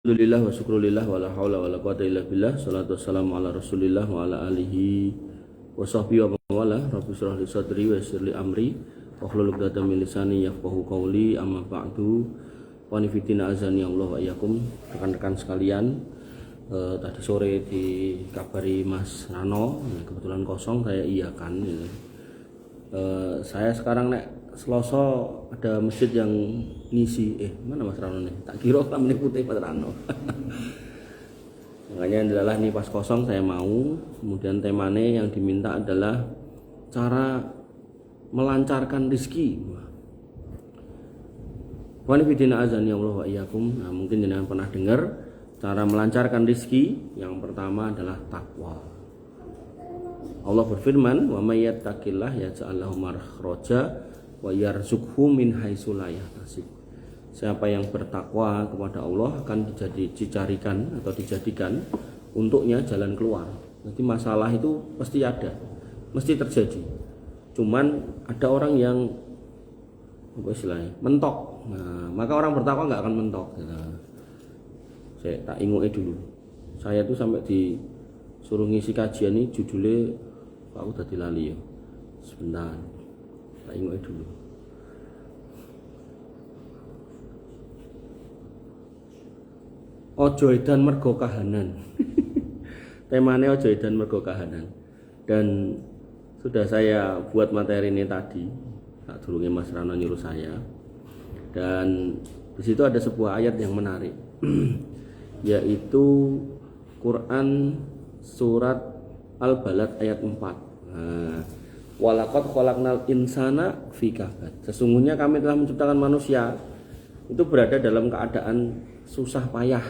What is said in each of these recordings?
Alhamdulillah wa syukrulillah wa la haula wa la quwata illa billah. Salatu wassalamu ala Rasulillah wa ala alihi wa sahbihi wa mawala. Rabbi shrah li sadri wa yassir li amri wa hlul 'uqdatam min lisani yafqahu qawli. Amma ba'du. Wa nifidina azani Allah wa iyyakum. Rekan-rekan sekalian, tadi sore dikabari Mas Rano, kebetulan kosong, saya iyakan. Saya sekarang Selasa ada masjid yang ngisi, mana Mas Rano nih? Tak kira kami putih Mas Rano. Makanya adalah nih pas kosong saya mau. Kemudian temanya yang diminta adalah cara melancarkan rezeki. Wanifidina azani Allah wa iyyakum. Nah, mungkin jenengan pernah dengar cara melancarkan rezeki. Yang pertama adalah takwa. Allah berfirman, "Wa may yattaqillah yaj'al lahu makhraja wa yarzuqhu min haitsu la yahtasib." Siapa yang bertakwa kepada Allah akan dijadikan untuknya jalan keluar. Jadi masalah itu pasti ada, mesti terjadi. Cuman ada orang yang apa istilahnya mentok. Nah, maka orang bertakwa nggak akan mentok. Nah, saya tak ingoke dulu. Saya tuh sampai disuruh ngisi kajian ini judulnya aku tadi lali ya. Sebentar. Tak ingoke dulu. Ojo edan mergo kahanan. Temanya ojo edan mergo kahanan. Dan sudah saya buat materi ini tadi. Tak durunge Mas Rano nyuruh saya. Dan di situ ada sebuah ayat yang menarik. Yaitu Quran surat Al-Balad ayat 4. Nah, walaqad khalaqnal insana fi kabad. Sesungguhnya kami telah menciptakan manusia itu berada dalam keadaan susah payah.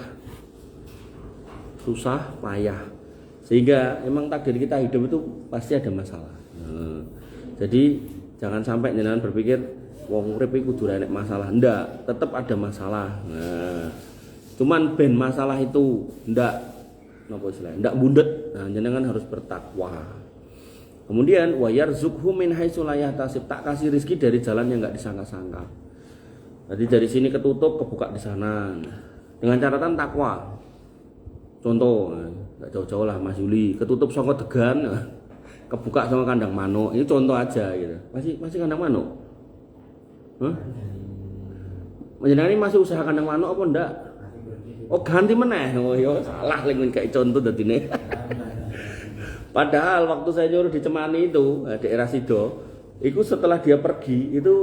Susah payah. Sehingga emang takdir kita hidup itu pasti ada masalah. Nah, jadi jangan sampai jenengan berpikir wong urip iku kudu enek masalah. Ndak, tetap ada masalah. Nah, cuman ben masalah itu ndak ndak bundet. Nah, jenengan harus bertakwa. Kemudian wa yarzuqhu min haitsu la yahtasib, tak kasih rezeki dari jalan yang enggak disangka-sangka. Jadi dari sini ketutup, kebuka di sana. Dengan catatan takwa. Contoh, enggak jauh-jauh lah Mas Yuli, ketutup saka degan, kebuka sama kandang manuk. Ini contoh aja gitu. Masih kandang manuk? Hah? Menjenengan ini masih usaha kandang manuk apa enggak? Oh, ganti meneh. Oh, ya salah lek kayak contoh dadine. Padahal waktu saya nyuruh di Cemani itu, daerah Sido, itu setelah dia pergi, itu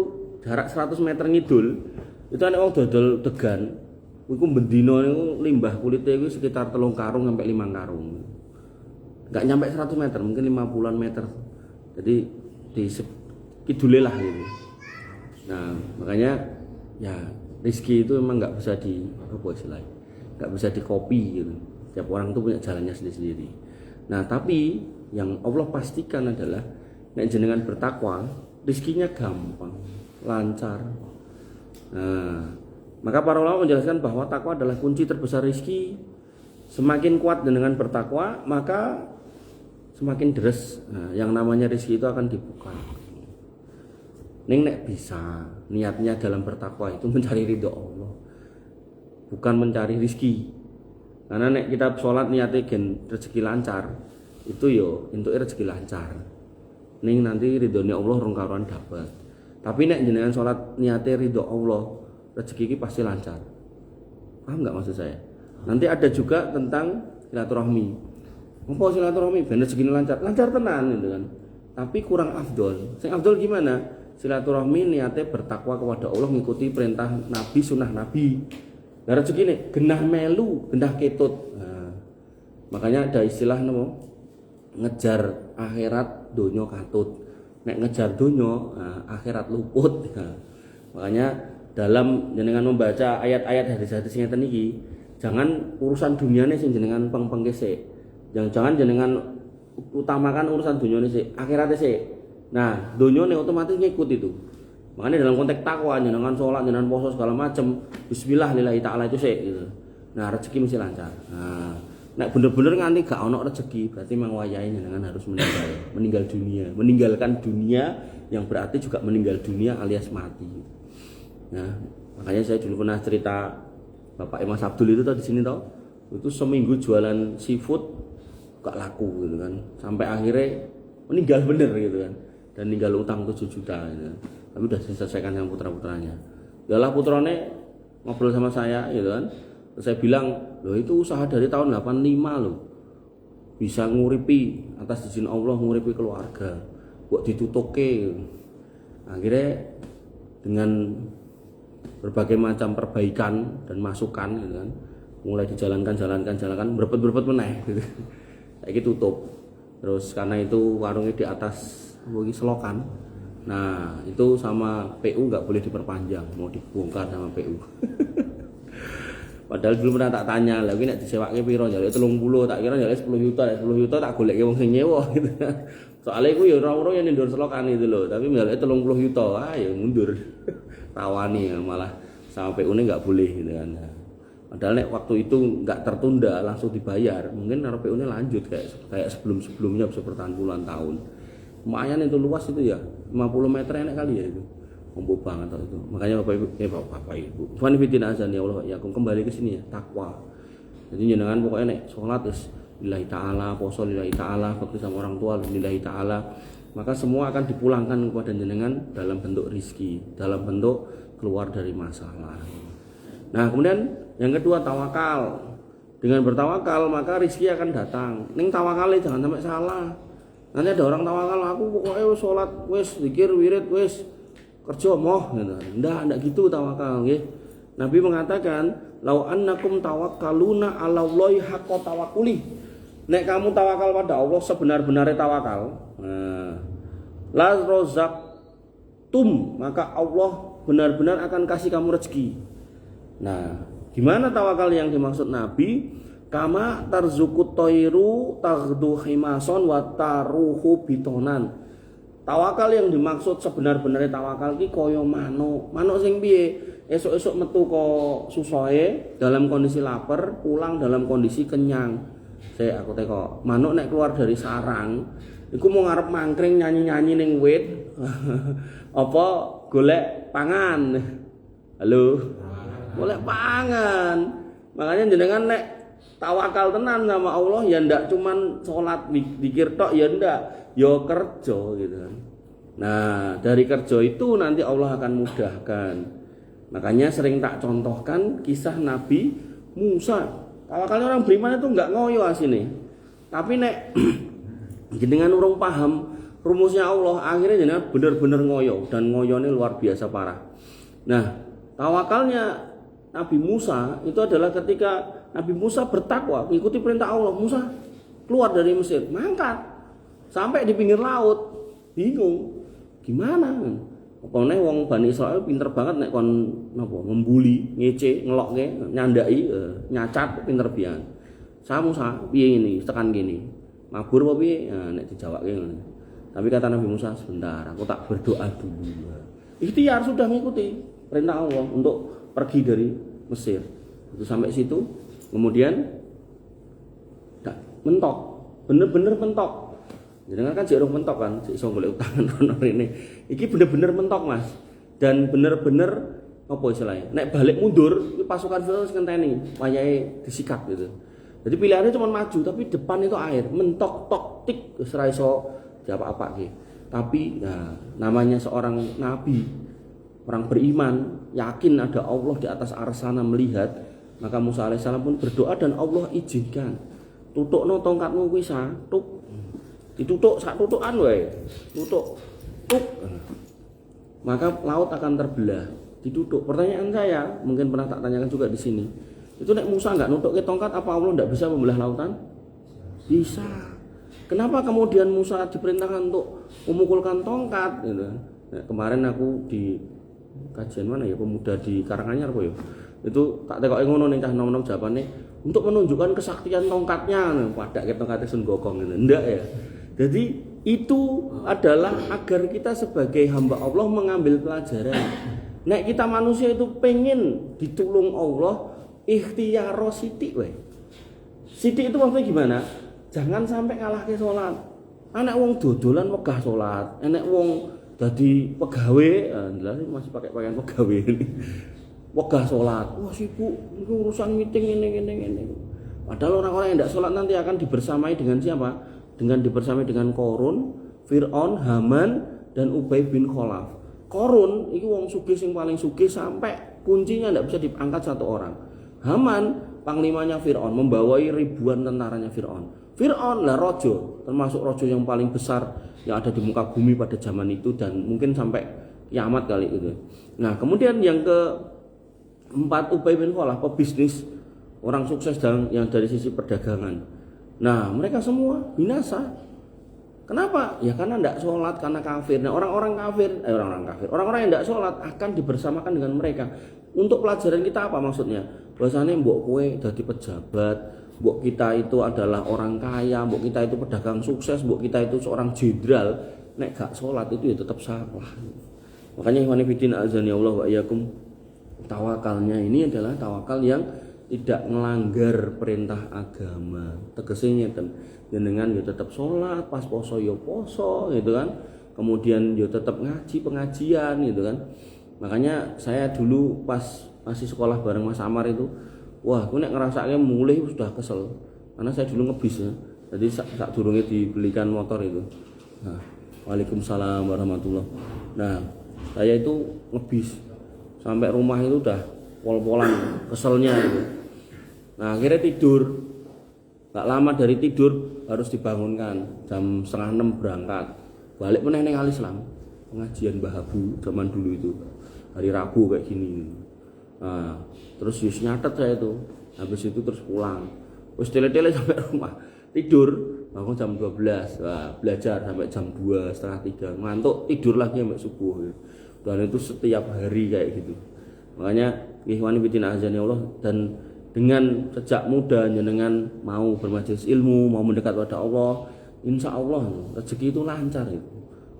jarak 100 meter ngidul, itu ada orang dodol degan, itu bendino itu limbah kulitnya itu sekitar 3 karung sampai 5 karung. Enggak nyampe 100 meter, mungkin 50-an meter. Jadi di kidule lah gitu. Nah, makanya ya rezeki itu memang enggak bisa enggak bisa dikopi gitu. Setiap orang tuh punya jalannya sendiri-sendiri. Nah, tapi yang Allah pastikan adalah nek jenengan bertakwa, rezekinya gampang, lancar. Nah, maka para ulama menjelaskan bahwa takwa adalah kunci terbesar rezeki. Semakin kuat jenengan bertakwa, maka semakin deres. Nah, yang namanya rezeki itu akan dibuka. Nek bisa, niatnya dalam bertakwa itu mencari ridho Allah, bukan mencari rezeki. Karena nek kita sholat niatnya gen rezeki lancar, itu yo untuk rezeki lancar. Ning nanti ridhonya Allah rong karuan dapat. Tapi nek jenengan sholat niatnya ridho Allah, rezeki ini pasti lancar. Paham nggak maksud saya? Nanti ada juga tentang silaturahmi. Apa silaturahmi? Ben rezeki lancar, lancar tenan gitu kan. Tapi kurang afdol. Sing afdol gimana? Silaturahmi niatnya bertakwa kepada Allah, mengikuti perintah Nabi, sunnah Nabi. Nah, rezeki ini genah melu, genah ketut. Nah, makanya ada istilah ngejar akhirat donya katut. Nek ngejar donya, akhirat luput. Nah, makanya dalam jenengan membaca ayat-ayat hadis-hadis ngeten iki, jangan urusan duniane sing jenengan peng-pengke sik. Jangan jenengan utamakan urusan dunyane sik, akhirate sik. Nah, donyane otomatis ngikut itu. Makanya dalam konteks takwa, jenengan sholat, jenengan puasa segala macam, bismillah lillahi ta'ala itu sih gitu. Nah, rezeki mesti lancar. Nah, nek bener-bener nganti gak ono rezeki, berarti memang wayahe jenengan harus meninggal dunia. Meninggalkan dunia yang berarti juga meninggal dunia alias mati. Nah, makanya saya dulu pernah cerita Bapak Mas Abdul itu tadi di sini tau, itu seminggu jualan seafood gak laku gitu kan, sampai akhirnya meninggal bener gitu kan, dan ninggal utang 7 juta gitu kan. Tapi udah diselesaikan sama putra-putranya. Yalah putrane ngobrol sama saya gitu kan, terus saya bilang, loh itu usaha dari tahun 85 loh, bisa nguripi atas izin Allah, nguripi keluarga, kok ditutuke gitu. Akhirnya dengan berbagai macam perbaikan dan masukan gitu kan, mulai dijalankan berebut meneh gitu. Kayak tutup. Terus karena itu warungnya di atas selokan. Nah, itu sama PU nggak boleh diperpanjang, mau dibongkar sama PU. Padahal dulu pernah tak tanya, lagi nek disewake piro, njaluk 30, tak kira njaluk 10 juta, 10 juta tak goleki wong sing nyewa gitu. Soalnya iku ya orang-orang yang ndur selokan itu loh, tapi njaluk 30 juta, ya mundur. Tawani ya, malah sama PU-ne nggak boleh gitu kan. Padahal nek waktu itu nggak tertunda, langsung dibayar, mungkin karo PU-ne lanjut kayak sebelum-sebelumnya bisa bertahan puluhan tahun. Lumayan itu luas itu ya, 50 meter enak kali ya itu. Empuk banget itu. Makanya Bapak Ibu, fanfitin azan ya Allah, ya aku kembali ke sini ya, takwa. Jadi jenengan pokoknya nek salat terus lillahi taala, poso lillahi taala, bakti sama orang tua lillahi taala, maka semua akan dipulangkan kepada jenengan dalam bentuk rizki, dalam bentuk keluar dari masalah. Nah, kemudian yang kedua tawakal. Dengan bertawakal maka rizki akan datang. Ning tawakalnya jangan sampai salah. Nanti ada orang tawakal, aku pokoknya sholat wis, zikir, wirid wis, kerja moh gitu. Ndak gitu tawakal nggih. Nabi mengatakan, "Lau annakum tawakkaluna 'alallahi haqqa tawakkuli." Nek kamu tawakal pada Allah sebenar-benarnya tawakal, la rozaqtum, maka Allah benar-benar akan kasih kamu rezeki. Nah, gimana tawakal yang dimaksud Nabi? Kama tarzukut toiru taghdu himason wa taruhu bitonan. Tawakal yang dimaksud sebenar-benarnya tawakal ki kaya manuk. Manuk sing piye? Esuk-esuk metu kok susohe dalam kondisi lapar, pulang dalam kondisi kenyang. Aku teko, manuk nek keluar dari sarang, iku mau ngarep mangkring nyanyi-nyanyi ning wit. Apa golek pangan? Halo. Golek pangan. Makanya jenengan nek tawakal tenan sama Allah ya ndak cuman salat zikir tok ya ndak, ya kerja gitu kan. Nah, dari kerja itu nanti Allah akan mudahkan. Makanya sering tak contohkan kisah Nabi Musa. Tawakalnya orang beriman itu enggak ngoyo asine. Tapi nek jenengan urung paham rumusnya Allah, akhirnya jenengan bener-bener ngoyo dan ngoyone luar biasa parah. Nah, tawakalnya Nabi Musa itu adalah ketika Nabi Musa bertakwa, mengikuti perintah Allah. Musa keluar dari Mesir, mangkat sampai di pinggir laut, bingung gimana. Pokoknya wong Bani Israel pinter banget nek kon napa membuli, ngece, ngelokke, nyandai, nyacat pinter pian. Musa piye ini tekan gini. Mabur apa piye? Nah, nek dijawabke ngono. Tapi kata Nabi Musa, sebentar, aku tak berdoa dulu. Ikhtiar sudah mengikuti perintah Allah untuk pergi dari Mesir. Itu sampai situ, kemudian mentok, bener-bener mentok. Jadi kan jek mentok kan, sik iso golek utangan ono rene. Iki bener-bener mentok, Mas. Dan bener-bener apa istilahnya? Nek balik mundur, pasukan Firaun ngenteni, wayahe disikat gitu. Jadi pilihannya cuma maju, tapi depan itu air, mentok tok tik wis ora iso diapa-apake. Tapi nah, namanya seorang nabi, orang beriman, yakin ada Allah di atas arsana melihat, maka Musa alaihissalam pun berdoa dan Allah izinkan. Tutukno tongkatmu kuwi satuk. Ditutuk sak tutukan wae. Tutuk. Tuk. Maka laut akan terbelah. Ditutuk. Pertanyaan saya, mungkin pernah tak tanyakan juga di sini. Itu nek Musa enggak nutukke tongkat, apa Allah enggak bisa membelah lautan? Bisa. Kenapa kemudian Musa diperintahkan untuk memukulkan tongkat gitu. Nah, kemarin aku di kajian mana ya, pemuda di Karanganyar apa ya? Itu tak tekoke ngono ning cah nom-nom jawabane untuk menunjukkan kesaktian tongkatnya. Padake tongkate Sun Gokong gitu. Ndak ya. Jadi itu adalah agar kita sebagai hamba Allah mengambil pelajaran. Nek kita manusia itu pengen ditulung Allah, ikhtiyaro sithik wae. Sithik itu maksudnya gimana? Jangan sampai ngalahke salat. Anak wong dodolan wegah salat, enek wong dadi pegawe, masih pakai pakaian pegawe ini. wegah sholat, wah sibuk, itu urusan meeting ini. Padahal orang-orang yang tidak sholat nanti akan dibersamai dengan siapa? Dibersamai dengan Qarun, Fir'aun, Haman, dan Ubay bin Khalaf. Qarun itu wong sugih sing paling sugih sampai kuncinya tidak bisa diangkat satu orang. Haman panglimanya Fir'aun, membawai ribuan tentaranya Fir'aun. Fir'aun lah rojo, termasuk rojo yang paling besar yang ada di muka bumi pada zaman itu dan mungkin sampai kiamat kali itu. Nah kemudian yang keempat Ubay bin Khalaf, pebisnis, orang sukses yang dari sisi perdagangan. Nah mereka semua binasa. Kenapa? Ya karena tidak sholat, karena kafir. Nah orang-orang yang tidak sholat akan dibersamakan dengan mereka. Untuk pelajaran kita apa maksudnya? Bahasanya mbok kowe jadi pejabat, mbok kita itu adalah orang kaya, mbok kita itu pedagang sukses, mbok kita itu seorang jenderal, nek gak sholat itu ya tetap salah. Makanya ikhwan fillah azani Allah wa iyyakum, tawakalnya ini adalah tawakal yang tidak melanggar perintah agama. Tegasnya ngeten, jenengan ya tetap sholat, pas poso ya poso gitu kan. Kemudian ya tetap ngaji pengajian gitu kan. Makanya saya dulu pas masih sekolah bareng Mas Amar itu, wah aku nek ngerasake mulih sudah kesel. Karena saya dulu ngebis ya. Jadi sak durunge dibelikan motor itu. Nah, Waalaikumsalam warahmatullahi. Nah, saya itu ngebis sampai rumah itu udah pol-polan keselnya itu. Nah akhirnya tidur, gak lama dari tidur harus dibangunkan jam 5:30 berangkat balik meneh ning Alislam, pengajian Mbah Habu zaman dulu itu hari Rabu kayak gini. Nah terus yus nyatet saya itu, habis itu terus pulang, terus tele-tele sampai rumah, tidur bangun jam 12, nah, belajar sampai jam 2, setengah 3, ngantuk tidur lagi sampai subuh gitu. Dan itu setiap hari kayak gitu. Makanya ikhwani fillah azani Allah, dan dengan sejak muda jenengan mau bermajelis ilmu, mau mendekat pada Allah, insya Allah rezeki itu lancar itu.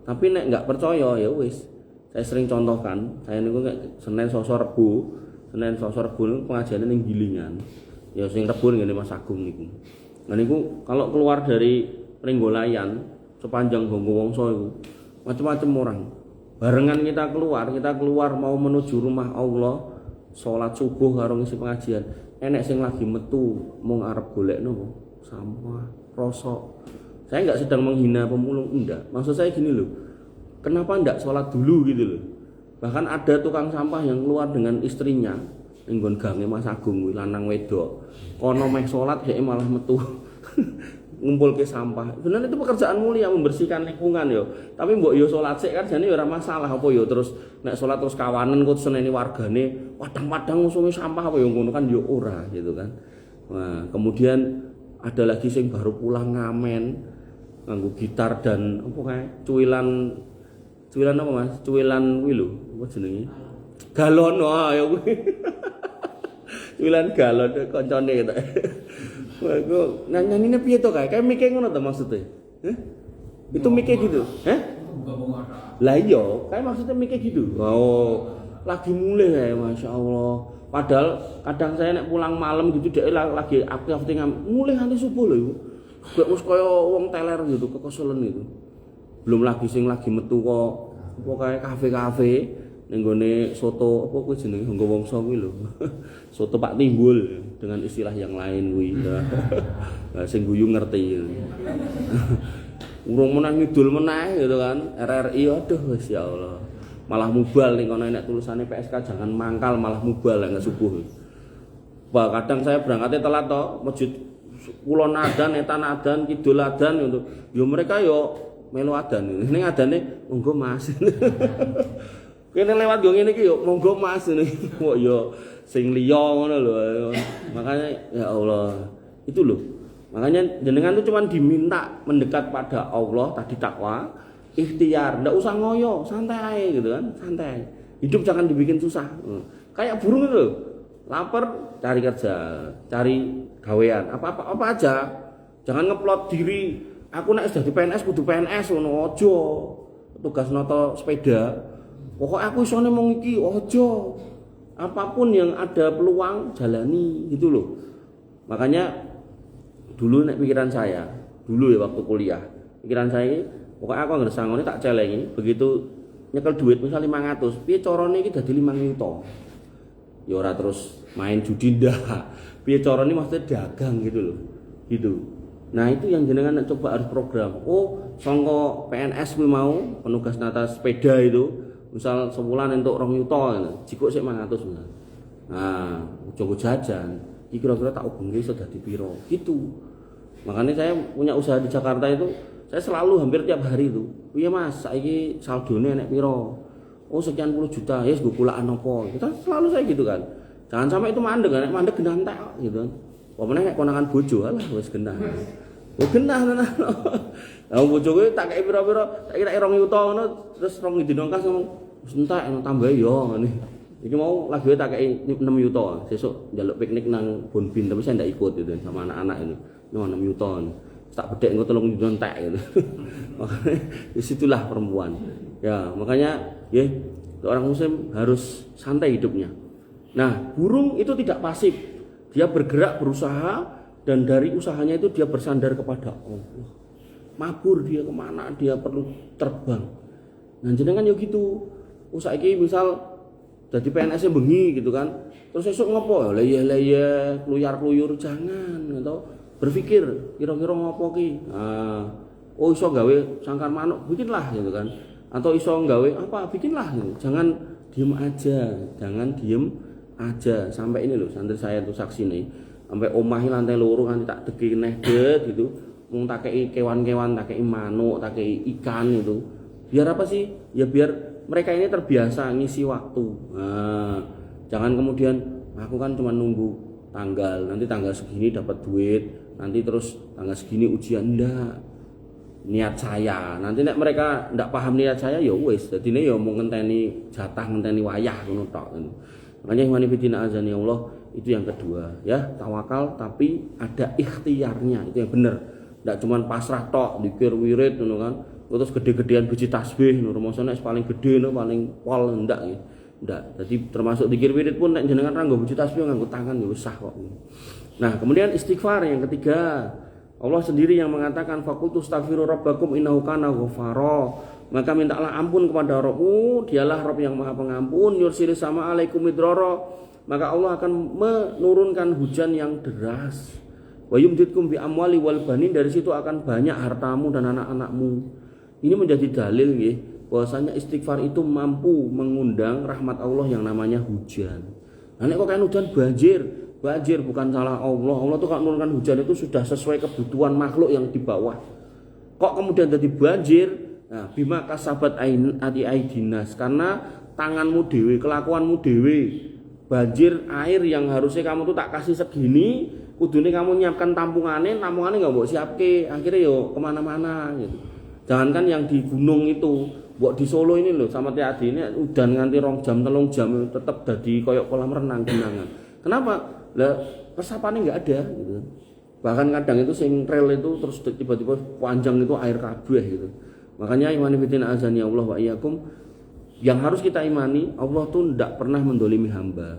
Tapi nek nggak percaya ya wis. Saya sering contohkan, saya niku Senin Selasa Rebo pengajian ning Gilingan. Ya sing Rebo ngene Mas Agung niku. Nah niku kalau keluar dari Ringgolayan sepanjang Gonggo Wongso itu macam-macam orang. Barengan kita keluar mau menuju rumah Allah, sholat subuh karo ngisi pengajian. Enek sing lagi metu mung arep golekno sampah, rosok. Saya enggak sedang menghina pemulung, enggak. Maksud saya gini loh. Kenapa enggak sholat dulu gitu loh. Bahkan ada tukang sampah yang keluar dengan istrinya ning nggon gange Mas Agung kuwi lanang wedok. Kono meh sholat dhek malah metu. Ngumpulke sampah. Sebenarnya itu pekerjaan mulia, membersihkan lingkungan yo. Tapi mbok yo salat sik kan jane ora masalah apa yo terus nek salat terus kawanen kok seneni wargane padang-padang ngusungi sampah apa yo ngono kan yo ora gitu kan. Nah, kemudian ada lagi sing baru pulang ngamen nganggo gitar dan apa kae cuilan apa Mas? Cuilan kuwi lho, apa jenenge? Galon. Wah ya kuwi. Cuilan galon koncone gitu. Wah, kok nyanyinya piye to kae? Kayak mikir ngono to maksudnya? Itu mikir gitu. Lah iya, kayak maksudnya mikir gitu. Oh, lagi mulai kayak Masya Allah. Padahal kadang saya nek pulang malam gitu dhek lagi aktif mulai nganti subuh lho. Gak wis kaya wong teler gitu kekoselen itu. Belum lagi sing lagi metu kok apa kayak kafe-kafe ning gone soto apa kuwi jenenge Gonggo Wongso kuwi lho. Soto Pak Timbul dengan istilah yang lain kuwi. Lah sing guyu ngerti. Urung meneh ngidul meneh gitu kan. RRI aduh wis ya Allah. Malah mubal ning kono nek tulisane PSK jangan mangkal malah mubal enggak subuh. Wah, kadang saya berangkatnya telat to, masjid kulon adan, etan adan, kidul adan untuk yo mereka yo melu adan. Ning adane monggo Mas. Kene lewat yo ngene iki yo monggo Mas ngene. Kok yo sing liya ngono lho. Makanya ya Allah, itu loh. Makanya jenengan itu cuma diminta mendekat pada Allah, tadi takwa, ikhtiar, ndak usah ngoyo, santai gitu kan, santai. Hidup jangan dibikin susah. Kayak burung itu loh. Lapar cari kerja, cari gawean, apa aja. Jangan ngeplot diri. Aku nek wis dadi PNS kudu PNS ngono aja. Tugas noto sepeda. Pokok aku isone mung iki aja. Apapun yang ada peluang jalani gitu loh. Makanya dulu nek pikiran saya, dulu ya waktu kuliah, pikiran saya pokoknya aku anggere sangone tak celengi, begitu nyekel duit misal 500, piye carane iki dadi 5 juta. ya ora terus main judi ndak. Piye carane maksudnya dagang gitu loh. Gitu. Nah, itu yang jenengan coba harus program. Oh, sangka PNS kuwi mau penugas nata sepeda itu, misal sebulan entuk 2 juta, jikuk sik 500. Nah, coba jajan, iki kira-kira tak ubengke iso dadi piro. Gitu. Makanya saya punya usaha di Jakarta itu, saya selalu hampir tiap hari itu. Piye Mas, saiki saldone enek piro? Oh, sekian puluh juta. Ya, gue kulaan apa? Kita selalu saya gitu kan. Jangan sampai itu mandek, nek mandek genah entek gitu kan. Pokoknya nek konangan bojo, alah wis genah. Oh genah tenan. Lah bojo kowe tak kei pira-pira, tak kira 2 juta ngono, terus 2 dina kas ngomong, wis entek tambah yo ngene. Iki mau lagi tak kei 6 juta, sesuk njaluk piknik nang Bonbin tapi saya ndak ikut gitu sama anak-anak ini. 6 juta. Tak bedek engko 3 juta entek gitu. Makanya disitulah perempuan. Ya, makanya ya orang muslim harus santai hidupnya. Nah, burung itu tidak pasif. Dia bergerak, berusaha, dan dari usahanya itu dia bersandar kepada Allah. Mabur dia kemana, dia perlu terbang. Nah, jenengan ya gitu. Saiki misal jadi PNS bengi gitu kan. Terus esuk ngopo? Leye-leye, kluyar-kluyur jangan atau berpikir kira-kira ngopo ki. Nah, oh iso gawe sangkar manuk, bikinlah gitu kan. Atau iso gawe apa, bikinlah gitu. Jangan diem aja, jangan diem aja. Sampai ini loh santri saya tuh saksi nih, sampai omahi lantai loro kan tak deki neh gitu. Mung tak kei kewan-kewan, tak kei manuk, tak kei ikan gitu. Biar apa sih? Ya biar mereka ini terbiasa ngisi waktu. Nah, jangan kemudian aku kan cuma nunggu tanggal, nanti tanggal segini dapat duit, nanti terus tanggal segini ujian. Enggak. Niat saya, nanti nek mereka ndak paham niat saya ya wis, dadine ya mau ngenteni jatah, ngenteni wayah ngono tok. Makanya iman fitina azani Allah itu yang kedua, ya, tawakal tapi ada ikhtiarnya, itu yang bener. Ndak cuman pasrah tok, dikir wirid ngono kan. Terus gede-gedean biji tasbih ngono, rumusane paling gede no, paling pol ndak ya. Ndak. Jadi termasuk dikir wirid pun nek jenengan ra nggo biji tasbih nganggo tangan ya wis sah kok. Nah, kemudian istighfar yang ketiga. Allah sendiri yang mengatakan faqultu astaghfiru rabbakum innahu kana ghafara. Maka mintalah ampun kepada Rabbmu, dialah Rabb yang Maha Pengampun, yursilis sama alaikum midrara. Maka Allah akan menurunkan hujan yang deras. Wa yumditkum bi amwali wal banin, dari situ akan banyak hartamu dan anak-anakmu. Ini menjadi dalil nggih bahwasanya istighfar itu mampu mengundang rahmat Allah yang namanya hujan. Nah, nek kok kan hujan banjir bukan salah Allah. Allah tuh kalau menurunkan hujan itu sudah sesuai kebutuhan makhluk yang di bawah. Kok kemudian jadi banjir? Nah, bima kasabat aidinas, karena tanganmu dewe, kelakuanmu dewe. Banjir air yang harusnya kamu tuh tak kasih segini, kudune kamu nyiapkan tampungannya nggak mbok siapke, akhirnya yo kemana-mana gitu. Jangankan yang di gunung itu, buat di Solo ini loh sama Tiadi ini udan nganti 2 jam 3 jam tetap jadi koyok kolam renang genangan. Kenapa? Lah resapannya nggak ada gitu. Bahkan kadang itu sing rel itu terus tiba-tiba panjang itu air kabeh gitu. Makanya imani fitina azani Allah wa iyyakum, yang harus kita imani, Allah tuh tidak pernah mendolimi hamba.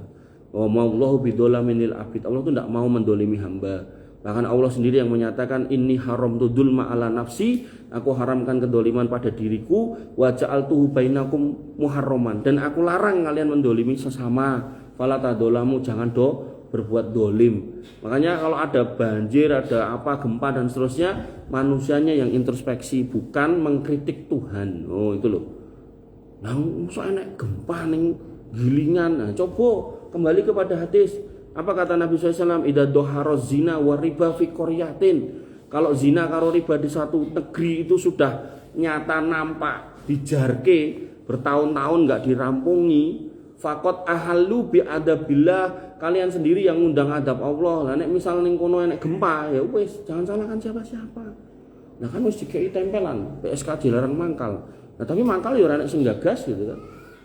Wa ma'allahu bidzalaminil abid. Allah tuh tidak mau mendolimi hamba. Bahkan Allah sendiri yang menyatakan inni haramtu dzulma ala nafsi, aku haramkan kedoliman pada diriku, wa ja'altuhu bainakum muharraman, dan aku larang kalian mendolimi sesama. Fala tadzalamu, jangan berbuat dolim. Makanya kalau ada banjir, ada apa, gempa dan seterusnya, manusianya yang introspeksi, bukan mengkritik Tuhan. Oh itu loh. Nah, soalnya gempa ning gilingan. Nah, coba kembali kepada hadis. Apa kata Nabi SAW? Idza doharo zina wa riba fi qaryatin. Kalau zina karo riba di satu negeri itu sudah nyata nampak dijarke bertahun-tahun nggak dirampungi, fakot ahalu bi adabillah, kalian sendiri yang ngundang adab Allah. Lah nek misal ning kono enek gempa ya wis jangan salahkan siapa-siapa. Nah kan wis dikei tempelan PSK dilarang mangkal. Nah tapi mangkal ya ora enek sing gagas gitu kan.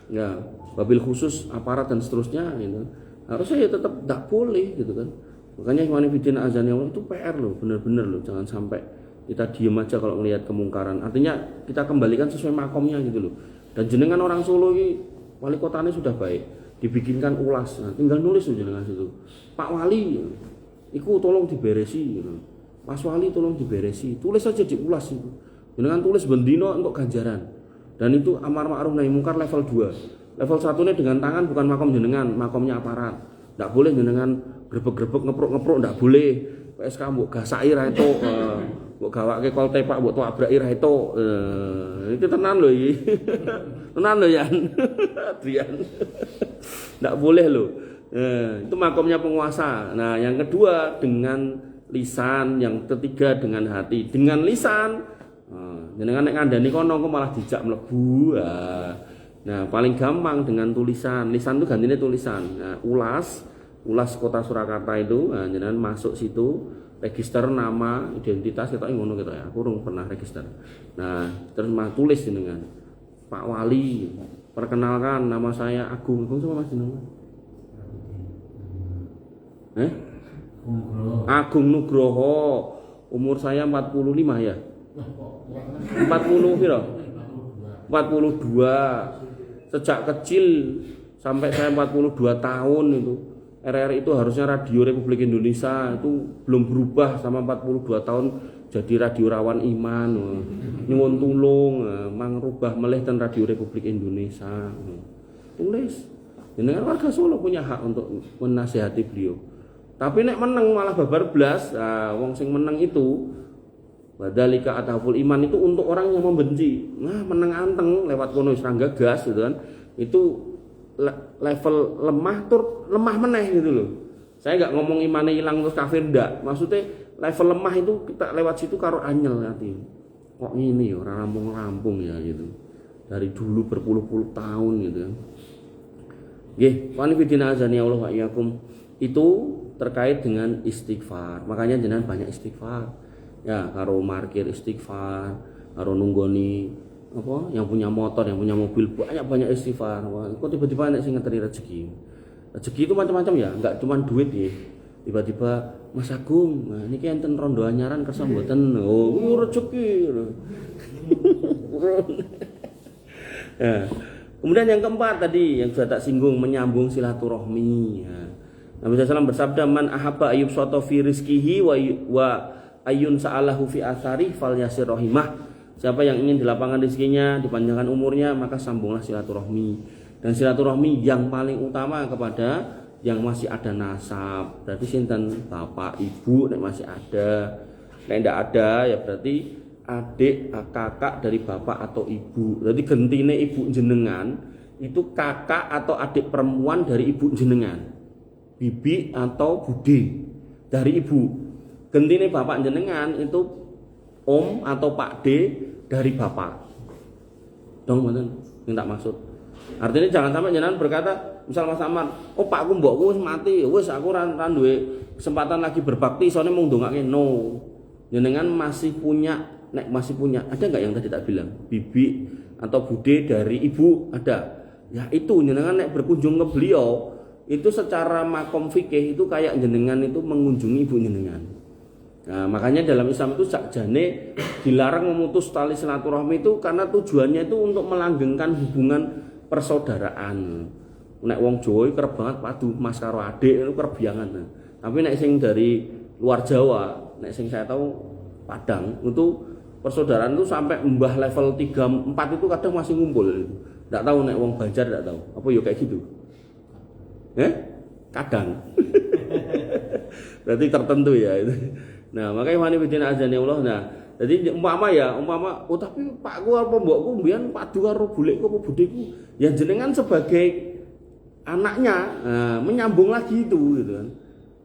Ya, wabil khusus aparat dan seterusnya gitu. Harusnya ya tetap enggak boleh gitu kan. Makanya iman fitina azani Allah itu PR loh, benar-benar loh, jangan sampai kita diem aja kalau melihat kemungkaran. Artinya kita kembalikan sesuai makomnya gitu loh. Dan jenengan orang Solo ini wali kotanya sudah baik, dibikinkan ulas, nah, tinggal nulis aja dengan situ. Pak Wali, iku tolong diberesi, gitu. Mas Wali tolong diberesi, tulis aja diulas itu. Dengan tulis bendino untuk ganjaran. Dan itu amar ma'ruf nahi mungkar level 2. Level 1 ini dengan tangan bukan makom jenengan, makomnya aparat. Ndak boleh jenengan grebek-grebek ngepruk-ngepruk, ndak boleh. PSK mbok gasaki ra etuk, mbok gawake kol tepak mbok tabraki ra etuk. Itu tenan lho iki. Tenan lho Yan. Adrian. Ndak boleh lho. Itu makomnya penguasa. Nah, yang kedua dengan lisan, yang ketiga dengan hati. Dengan lisan, jenengan nek ngandani kono kok malah dijak mlebu. Nah, paling gampang dengan tulisan. Lisan itu gantinya tulisan. Nah, ulas Kota Surakarta itu, nah, jenengan masuk situ, register nama, identitas kita ngono gitu ya. Aku urung pernah register. Nah, terus tulis jenengan. Pak Wali, perkenalkan nama saya Agung. Agung sama Mas jenengan? Agung Nugroho. Umur saya 45 ya. 40 piro? 42. Sejak kecil sampai saya 42 tahun itu RRI itu harusnya Radio Republik Indonesia, itu belum berubah sama 42 tahun jadi Radio Rawan Iman. Nyuwun tulung mangrubah melih ten Radio Republik Indonesia. Tulis. Jenengan warga Solo punya hak untuk menasihati beliau. Tapi nek meneng malah babar blas, wong sing meneng itu badalika ataful iman itu untuk orang yang membenci. Nah, meneng anteng lewat kono wis ra gagas gitu kan. Itu level lemah tur lemah meneh gitu loh. Saya nggak ngomong imannya hilang terus kafir ndak. Maksudnya level lemah itu kita lewat situ karo anyel hati. Kok ini ya ora rampung-rampung ya gitu. Dari dulu berpuluh-puluh tahun gitu kan. Nggih, wa nifidina azani Allah wa iyyakum. Itu terkait dengan istighfar. Makanya jenengan banyak istighfar. Ya, karo markir istighfar, karo nunggoni apa yang punya motor, yang punya mobil banyak istighfar. Wah, kok tiba-tiba nek sing ngeteri rezeki. Rezeki itu macam-macam ya, enggak cuma duit ya. Tiba-tiba Mas Agung, nah niki enten rondo anyaran kersa mboten. Oh, rezeki. Ya. Kemudian yang keempat tadi yang sudah tak singgung, menyambung silaturahmi ya. Nabi SAW bersabda, man ahabba ayyub soto fi rizkihi wa ayun sa'alahu fi athari fal yasir rahimah. Siapa yang ingin dilapangkan rezekinya, dipanjangkan umurnya, maka sambunglah silaturahmi. Dan silaturahmi yang paling utama kepada yang masih ada nasab. Berarti sinten bapak, ibu nek masih ada. Nek ndak ada ya berarti adik, kakak dari bapak atau ibu. Berarti gentine ibu jenengan itu kakak atau adik perempuan dari ibu jenengan. Bibi atau bude dari ibu. Gentine bapak jenengan itu om atau pak D dari bapak. Dong mboten sing tak maksud. Artinya jangan sampai jenengan berkata, misal Mas Amar, "Oh pakku mbokku wis mati, wis aku ra duwe kesempatan lagi berbakti, soalnya mau ndongake." No. Jenengan masih punya, nek masih punya, ada enggak yang tadi tak bilang? Bibi atau bude dari ibu ada. Ya itu jenengan nek berkunjung ke beliau, itu secara makom fikih itu kayak jenengan itu mengunjungi ibu jenengan. Nah, makanya dalam Islam itu sakjane dilarang memutus tali silaturahmi itu karena tujuannya itu untuk melanggengkan hubungan persaudaraan. Nek wong Jawa kerep banget padu mas karo adik itu kerep banget. Nah. Tapi nek sing dari luar Jawa, nek sing saya tahu Padang itu persaudaraan itu sampai mbah level 3 4 itu kadang masih ngumpul itu. Enggak tahu nek wong Banjar enggak tahu. Apa ya kayak gitu? Kadang. Berarti tertentu ya itu. Nah, makanya wani bidin azani Allah. Nah, jadi umpama oh tapi pakku apa mbokku mbiyen padu karo bulekku apa budeku. Ya jenengan sebagai anaknya menyambung lagi itu gitu kan.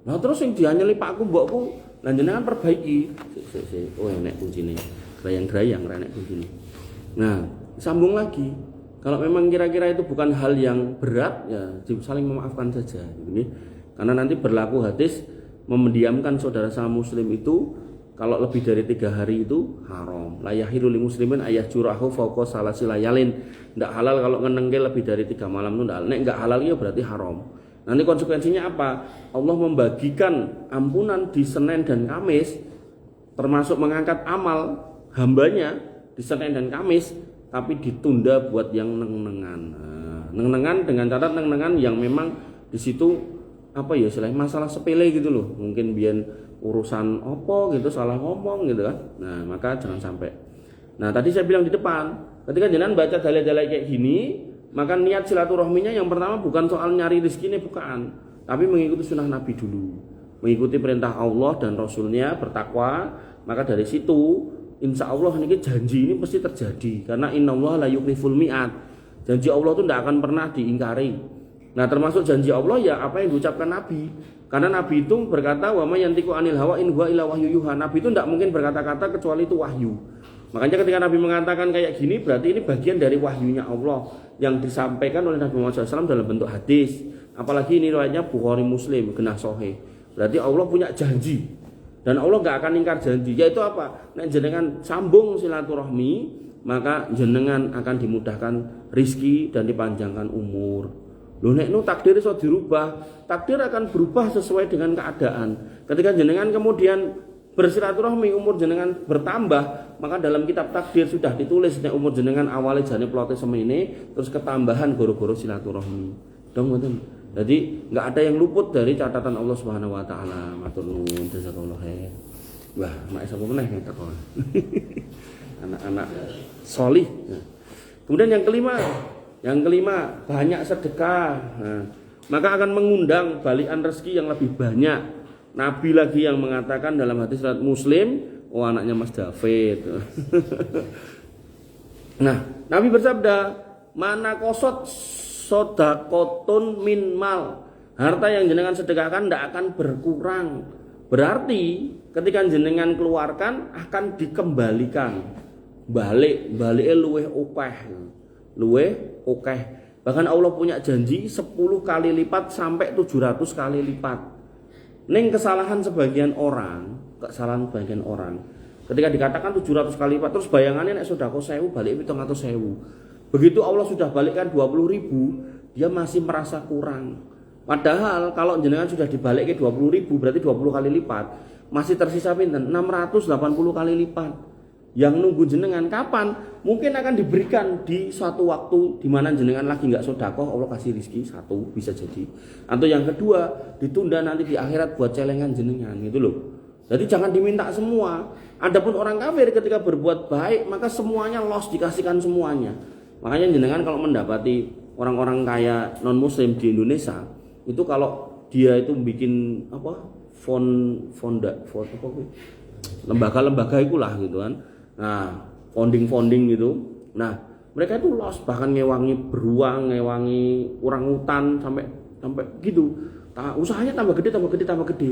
Nah, terus yang dianyeli pakku mbokku, lan jenengan perbaiki. Oh enek kuncine. Grayang-grayang enek kuncine. Nah, sambung lagi. Kalau memang kira-kira itu bukan hal yang berat, ya saling memaafkan saja. Gitu. Karena nanti berlaku hadis memdiamkan saudara sama muslim itu kalau lebih dari 3 hari itu haram. La yahilu lil muslimin ayah jurahu fauqa salasi layalin. Enggak halal kalau ngenengke lebih dari 3 malam itu enggak. Nek enggak halal ya berarti haram. Nanti konsekuensinya apa? Allah membagikan ampunan di Senin dan Kamis, termasuk mengangkat amal hambanya di Senin dan Kamis, tapi ditunda buat yang neng-nengan. Neng-nengan dengan catatan neng-nengan yang memang di situ apa ya istilahnya masalah sepele gitu loh, mungkin biar urusan opo gitu salah ngomong gitu kan. Nah maka jangan sampai. Nah tadi saya bilang di depan ketika jenengan baca dalil-dalil kayak gini Maka niat silaturahminya yang pertama bukan soal nyari rezeki ini, bukan, tapi mengikuti sunnah Nabi dulu, mengikuti perintah Allah dan Rasulnya, bertakwa. Maka dari situ insya Allah ini janji ini pasti terjadi, karena innallaha la yukhliful mi'ad. Janji Allah itu tidak akan pernah diingkari. Nah termasuk janji Allah ya apa yang diucapkan Nabi, karena Nabi itu berkata wa may yantiqu anil hawa in huwa illa wahyu yuha. Nabi itu tidak mungkin berkata-kata kecuali itu wahyu. Makanya ketika Nabi mengatakan kayak gini, berarti ini bagian dari wahyunya Allah yang disampaikan oleh Nabi Muhammad SAW dalam bentuk hadis. Apalagi ini riwayatnya Bukhari Muslim, genah sahih. Berarti Allah punya janji, dan Allah gak akan ingkar janji. Yaitu apa? Nek jenengan sambung silaturahmi, maka jenengan akan dimudahkan rizki dan dipanjangkan umur. Loh nek nu takdir iso dirubah, takdir akan berubah sesuai dengan keadaan. Ketika jenengan kemudian bersilaturahmi, umur jenengan bertambah, maka dalam kitab takdir sudah ditulis nek umur jenengan awalnya jane plote semene, terus ketambahan goro-goro silaturahmi. Dong ngoten. Jadi enggak ada yang luput dari catatan Allah Subhanahu wa taala. Matur nuwun, jazakallahu khair. Wah, mak sapa meneh yang teko. Anak-anak solih. Nah. Kemudian yang kelima banyak sedekah. Nah, maka akan mengundang balikan rezeki yang lebih banyak. Nabi lagi yang mengatakan dalam hadis riwayat Muslim, oh anaknya Mas David. Nah, Nabi bersabda, mana kosot sodakotun min mal. Harta yang jenengan sedekahkan tidak akan berkurang. Berarti ketika jenengan keluarkan akan dikembalikan. Balik luweh okeh. Bahkan Allah punya janji 10 kali lipat sampai 700 kali lipat. Neng kesalahan sebagian orang, ketika dikatakan 700 kali lipat, terus bayangannya nek sedekah 1000 balik 700.000. Begitu Allah sudah balikkan 20.000, dia masih merasa kurang. Padahal kalau jenengan sudah dibalik ke 20.000 berarti 20 kali lipat, masih tersisa pinten? 680 kali lipat. Yang nunggu jenengan kapan? Mungkin akan diberikan di suatu waktu di mana jenengan lagi nggak sedekah, Allah kasih rezeki satu, bisa jadi. Atau yang kedua, ditunda nanti di akhirat buat celengan jenengan gitu loh. Jadi jangan diminta semua. Adapun orang kafir ketika berbuat baik, maka semuanya loss, dikasihkan semuanya. Makanya jenengan kalau mendapati orang-orang kaya non muslim di Indonesia, itu kalau dia itu bikin apa? Lembaga-lembaga itulah gitu kan. Nah, founding gitu. Nah, mereka itu loss, bahkan ngewangi beruang, ngewangi orangutan sampai gitu. Usahanya tambah gede.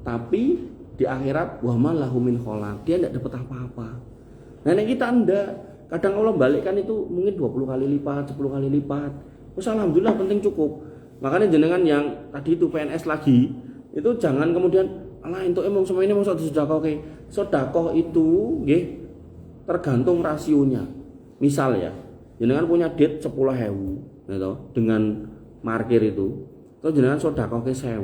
Tapi di akhirat wa malahu min kholaq, dia enggak dapat apa-apa. Nah, kita enggak. Kadang Allah balikkan itu mungkin 20 kali lipat, 10 kali lipat. Terus alhamdulillah penting cukup. Makanya jenengan yang tadi itu PNS lagi, itu jangan kemudian alah entuk emang semua ini mosok disedekah. Oke. Sedekah itu nggih tergantung rasionya. Misal ya, jenengan punya duit 10.000 gitu, dengan parkir itu. Terus jenengan sedekah ke 1.000.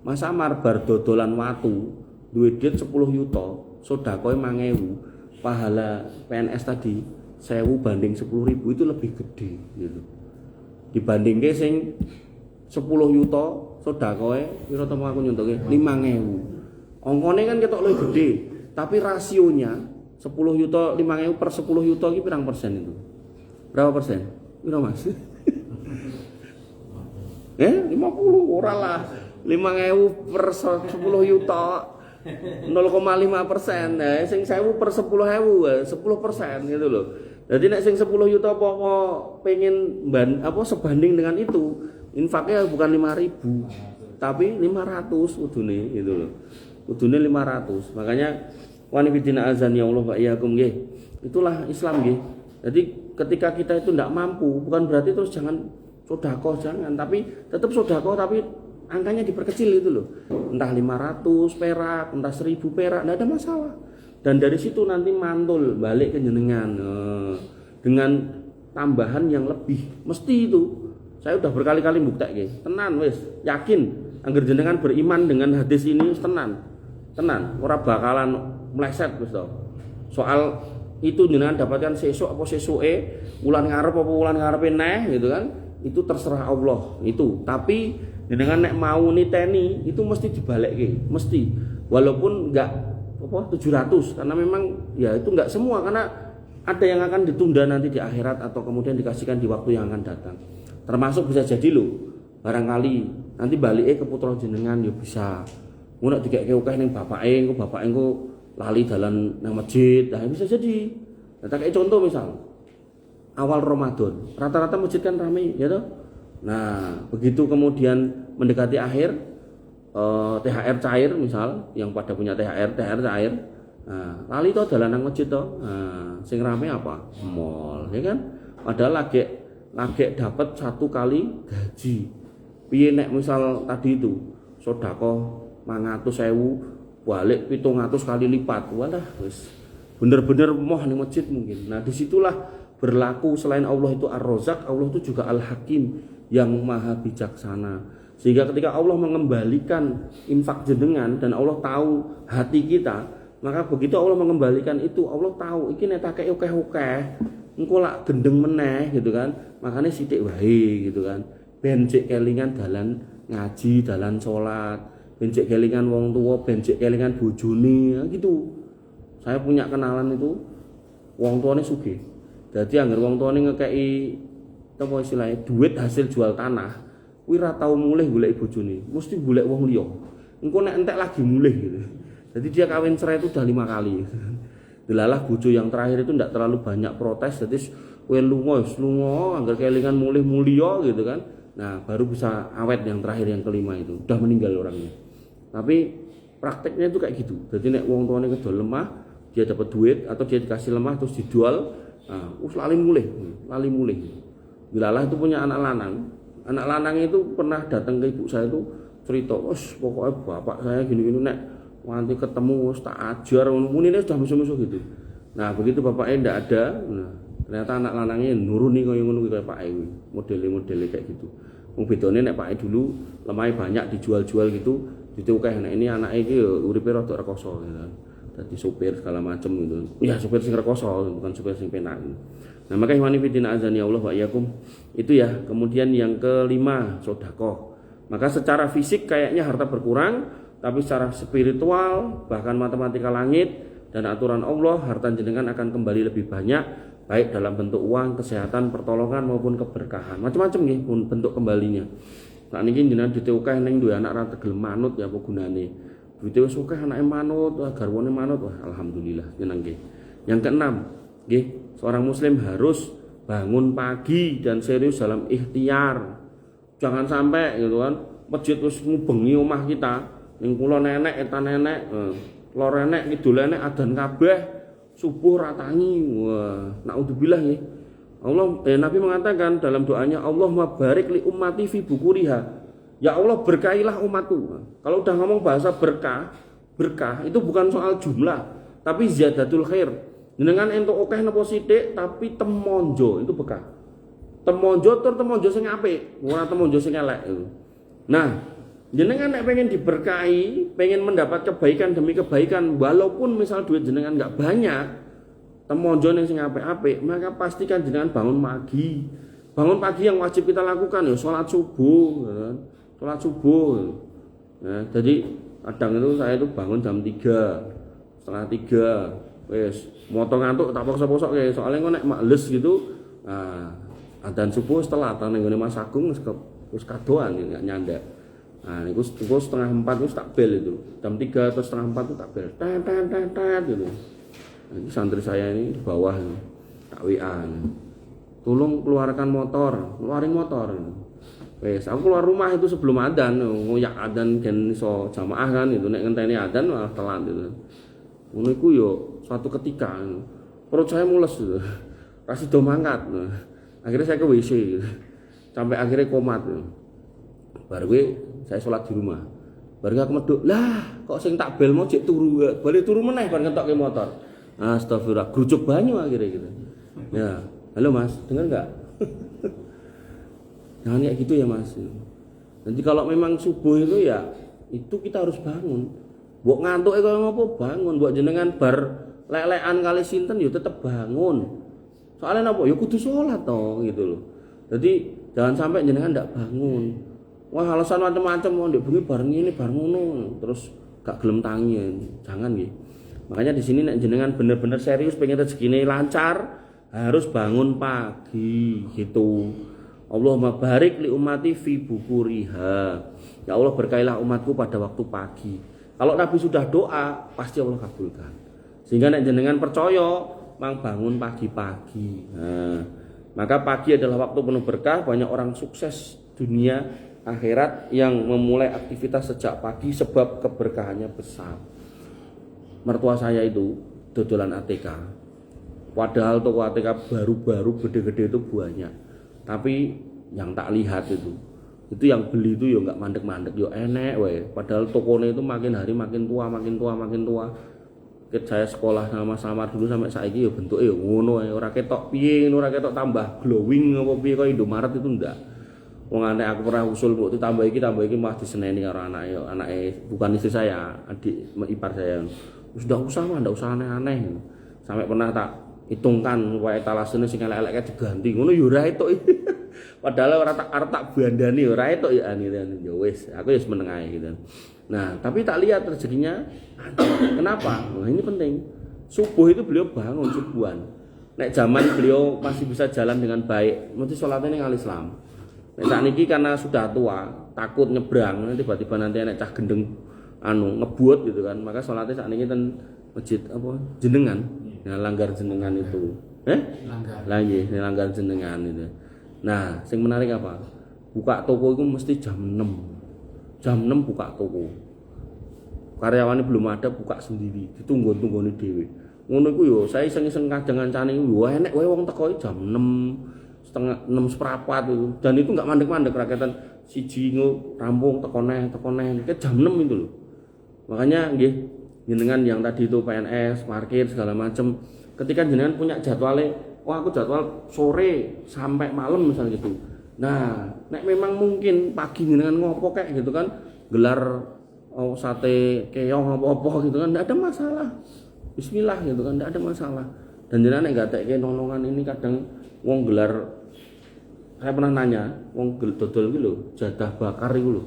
Masa marbar dodolan watu, duit 10 yuta, sedekah 5.000. Pahala PNS tadi 1.000 banding 10.000 itu lebih gede gitu. Dibandingke sing 10 yuta sedekah pira to aku nyontoke 5.000. Ongkone kan ketok luwih gede, tapi rasionya 10 yuta 5.000 per 10 yuta iki pirang persen itu? Berapa persen? Pira Mas? 50 ora lah. 5.000 per 10 yuta 0,5%. Nah, sing 1.000 per 10.000 10% gitu loh. Jadi nek sing 10 yuta apa pengen sebanding dengan itu, infaknya bukan 5.000 tapi 500 kudune gitu loh. Kudune 500. Makanya wanifidina azan ya Allah wa iyyakum nggih. Itulah Islam nggih. Jadi ketika kita itu tidak mampu, bukan berarti terus jangan sedekah, jangan, tapi tetap sedekah tapi angkanya diperkecil itu loh. Entah 500 perak, entah 1.000 perak, enggak ada masalah. Dan dari situ nanti mantul balik ke jenengan dengan tambahan yang lebih. Mesti itu. Saya udah berkali-kali mbuktekke. Tenan wis, yakin angger jenengan beriman dengan hadis ini tenan. Ora bakalan meleset wis to. Soal itu jenengan dapatkan sesuk apa sesuke, wulan ngarep apa wulan ngarepe neh gitu kan. Itu terserah Allah itu. Tapi jenengan nek mau niteni itu mesti dibalekke, mesti. Walaupun enggak 700 karena memang ya itu enggak semua, karena ada yang akan ditunda nanti di akhirat atau kemudian dikasihkan di waktu yang akan datang. Termasuk bisa jadi loh, barangkali nanti balik ke putra jenengan ya bisa. Ngono dikek akeh ning bapake engko lali dalan nang masjid. Nah, bisa jadi. Nah, tak kayak contoh misal awal Ramadan, rata-rata masjid kan ramai ya toh. Nah, begitu kemudian mendekati akhir THR cair misal, yang pada punya THR cair. Nah, lali toh dalan nang masjid toh. Nah, sing rame apa? Mall, ya kan? Padahal lagi dapat 1 kali gaji. Piye nek misal tadi itu sedekah 500.000 balik 700 kali lipat. Walah, wis bener-bener moh ning masjid mungkin. Nah, disitulah berlaku selain Allah itu Ar-Razzaq, Allah itu juga Al-Hakim yang maha bijaksana. Sehingga ketika Allah mengembalikan infak jenengan dan Allah tahu hati kita, maka begitu Allah mengembalikan itu, Allah tahu iki nek tak akeh-akeh engko lak gendeng meneh gitu kan. Makanya sithik wae gitu kan. Ben cek kelingan dalan ngaji, dalan salat, ben cek kelingan wong tua, ben cek kelingan bojone gitu. Saya punya kenalan itu wong tuane sugih. Dadi anggere wong tuane ngekeki apa istilahnya duit hasil jual tanah, kuwi ra tau mulih golek bojone, mesti golek wong liya. Engko nek entek lagi mulih gitu. Jadi dia kawin cerai itu udah 5 kali. Delalah bojo yang terakhir itu ndak terlalu banyak protes, jadi kowe lunga anggar kelingan mulih mulya gitu kan. Nah, baru bisa awet yang terakhir yang kelima itu, udah meninggal orangnya. Tapi prakteknya itu kayak gitu. Jadi nek wong tuane kedol lemah, dia dapat duit atau dia dikasih lemah terus dijual, nah, lali mulih. Delalah itu punya anak lanang. Anak lanang itu pernah datang ke ibu saya itu cerita, "Wes, pokoknya bapak saya gini-gini nek nanti ketemu tak ajar munine sudah musuh-musuh gitu." Nah, begitu bapaknya ndak ada, nah, ternyata anak lanangnya nuruni kaya ngono kayak Pak Ewi, model-model kayak gitu. Wong bedone nek Pak dulu lemah banyak dijual-jual gitu, ditukeh. Nah, ini anake iki ya uripe rada rekoso gitu. Dadi sopir segala macam gitu. Ya sopir sing rekoso, bukan sopir sing penak. Nah, maka ihwani fiddin azani Allah wa iyyakum. Itu ya. Kemudian yang kelima, sedekah. Maka secara fisik kayaknya harta berkurang, tapi secara spiritual bahkan matematika langit dan aturan Allah, harta jenengan akan kembali lebih banyak, baik dalam bentuk uang, kesehatan, pertolongan maupun keberkahan. Macam-macam nggih bentuk kembalinya. Saat ini jenengan duwe akeh ning duwe anak ra tegel manut ya apa gunane. Duwe wis akeh anake manut, garwane manut, wah alhamdulillah jeneng nggih. Yang keenam, nggih, seorang muslim harus bangun pagi dan serius dalam ikhtiar. Jangan sampai gitu kan, masjid wis ngubengi omah kita, ning kula nenek eta nenek, lor nenek kidul nenek adzan kabeh, subuh ratangi. Wah, naudzubillah nggih. Nabi mengatakan dalam doanya, Allahumma barik li ummati fi bukuriha. Ya Allah, berkahilah umatku. Kalau udah ngomong bahasa berkah itu bukan soal jumlah, tapi ziyadatul khair. Jenengan entuk akeh napa sithik tapi temonjo itu berkah. Temonjo sing apik, ora temonjo sing elek. Nah, jenengan nek pengen diberkahi, pengen mendapat kebaikan demi kebaikan, walaupun misal duit jenengan enggak banyak, temonjo sing apik-apik, maka pastikan jenengan bangun pagi. Bangun pagi yang wajib kita lakukan ya salat subuh, kan? Salat subuh. Nah, jadi kadang itu saya itu bangun jam 3, setengah 3, wes moto ngantuk tak posok-posok kayak soalnya kok nek males gitu. Nah, adzan subuh setelah ning ngene Mas Agung wis kadoan ya nyandak. Nah, niku setengah 4 wis tak bel itu. Jam 3 atau setengah 4 itu tak bel. Tet gitu. Nah, ini santri saya ini di bawah ini, tak WA. Tolong keluarin motor. Wes, aku keluar rumah itu sebelum adzan, ngoyak adzan gen iso jamaah kan itu nek ngenteni adzan malah telat gitu. Ngono iku yo suatu ketika perut saya mules gitu. Kasih do mangkat. Akhirnya saya ke WC gitu. Sampai akhirnya komat gitu. Baru saya sholat di rumah. Baru aku meduk, lah kok sing tak bel mau cek turu, balik turu meneh bar ngetokke motor. Astagfirullah, grujuk banyu akhirnya gitu. Ya, halo Mas, dengar enggak? Jangan kayak gitu ya Mas. Nanti kalau memang subuh itu ya itu kita harus bangun. Mbok ngantuk kaya ngopo bangun, mbok jenengan bar lelekan kali sinten ya tetep bangun. Soalnya napa? Ya kudu salat to gitu loh. Jadi jangan sampai jenengan ndak bangun. Wah, alasan macam-macam mau ndek bengi bareng ini bareng ngono, terus gak gelem tangi. Jangan nggih. Makanya di sini nek jenengan bener-bener serius pengen rezekine lancar, harus bangun pagi gitu. Allahumma barik li ummati fi bukuriha. Ya Allah berkailah umatku pada waktu pagi. Kalau Nabi sudah doa, pasti Allah kabulkan. Sehingga nek jenengan percaya, mang bangun pagi-pagi. Nah, maka pagi adalah waktu penuh berkah, banyak orang sukses dunia akhirat yang memulai aktivitas sejak pagi sebab keberkahannya besar. Mertua saya itu dodolan ATK. Padahal toko ATK baru-baru gede-gede itu banyak. Tapi yang tak lihat itu yang beli itu ya nggak mandek-mandek, ya enek wae. Padahal tokonya itu makin hari makin tua. Saya sekolah sama-sama dulu sampai saiki ya bentuknya ya ngono ae, ora ketok piye, ora ketok tambah glowing apa piye kaya Indomaret itu ndak. Wong aneh aku pernah usul mbok tambah iki malah diseneni karo anake bukan istri saya, adik ipar saya. Wis ndak usah aneh-aneh. Sampai pernah tak hitungkan wae etalasene sing elek-elek diganti. Ngono ya ora etuk. Padahal ora tak bandani ora etuk ya ya wis, aku ya meneng ae gitu. Nah, tapi tak lihat rezekinya. Kenapa? Nah, ini penting. Subuh itu beliau bangun subuhan. Nek zaman beliau masih bisa jalan dengan baik, mesti sholatnya nang Islam. Nek sakniki karena sudah tua, takut nyebrang, tiba-tiba nanti nek cah gendeng ngebuat gitu kan. Maka sholatnya sakniki ten masjid apa? Jenengan. Nah, langgar jenengan itu. Langgar jenengan itu. Nah, yang menarik apa? Buka toko itu mesti jam 6. Jam 6 buka toko. Karyawannya belum ada, buka sendiri. Ditunggu-tunggoni dhewe. Ngono iku yo saya iseng-iseng kadang ngancani yo enek wae wong teko jam 6:30, 6:15 itu. Dan itu enggak mandek-mandek rakyatan siji rampung teko neh ke jam 6 itu loh. Makanya nggih jenengan yang tadi itu PNS, parkir segala macam, ketika jenengan punya jadwalnya, aku jadwal sore sampai malam misalnya gitu. Nah, nek memang mungkin pagi jenengan ngopo kayak gitu kan, gelar sate keong apa-apa gitu kan, enggak ada masalah. Bismillah gitu kan, enggak ada masalah. Dan jenengan nek gatekke nolongan ini kadang wong gelar, saya pernah nanya, wong dodol iki lho, jadah bakar iku lho.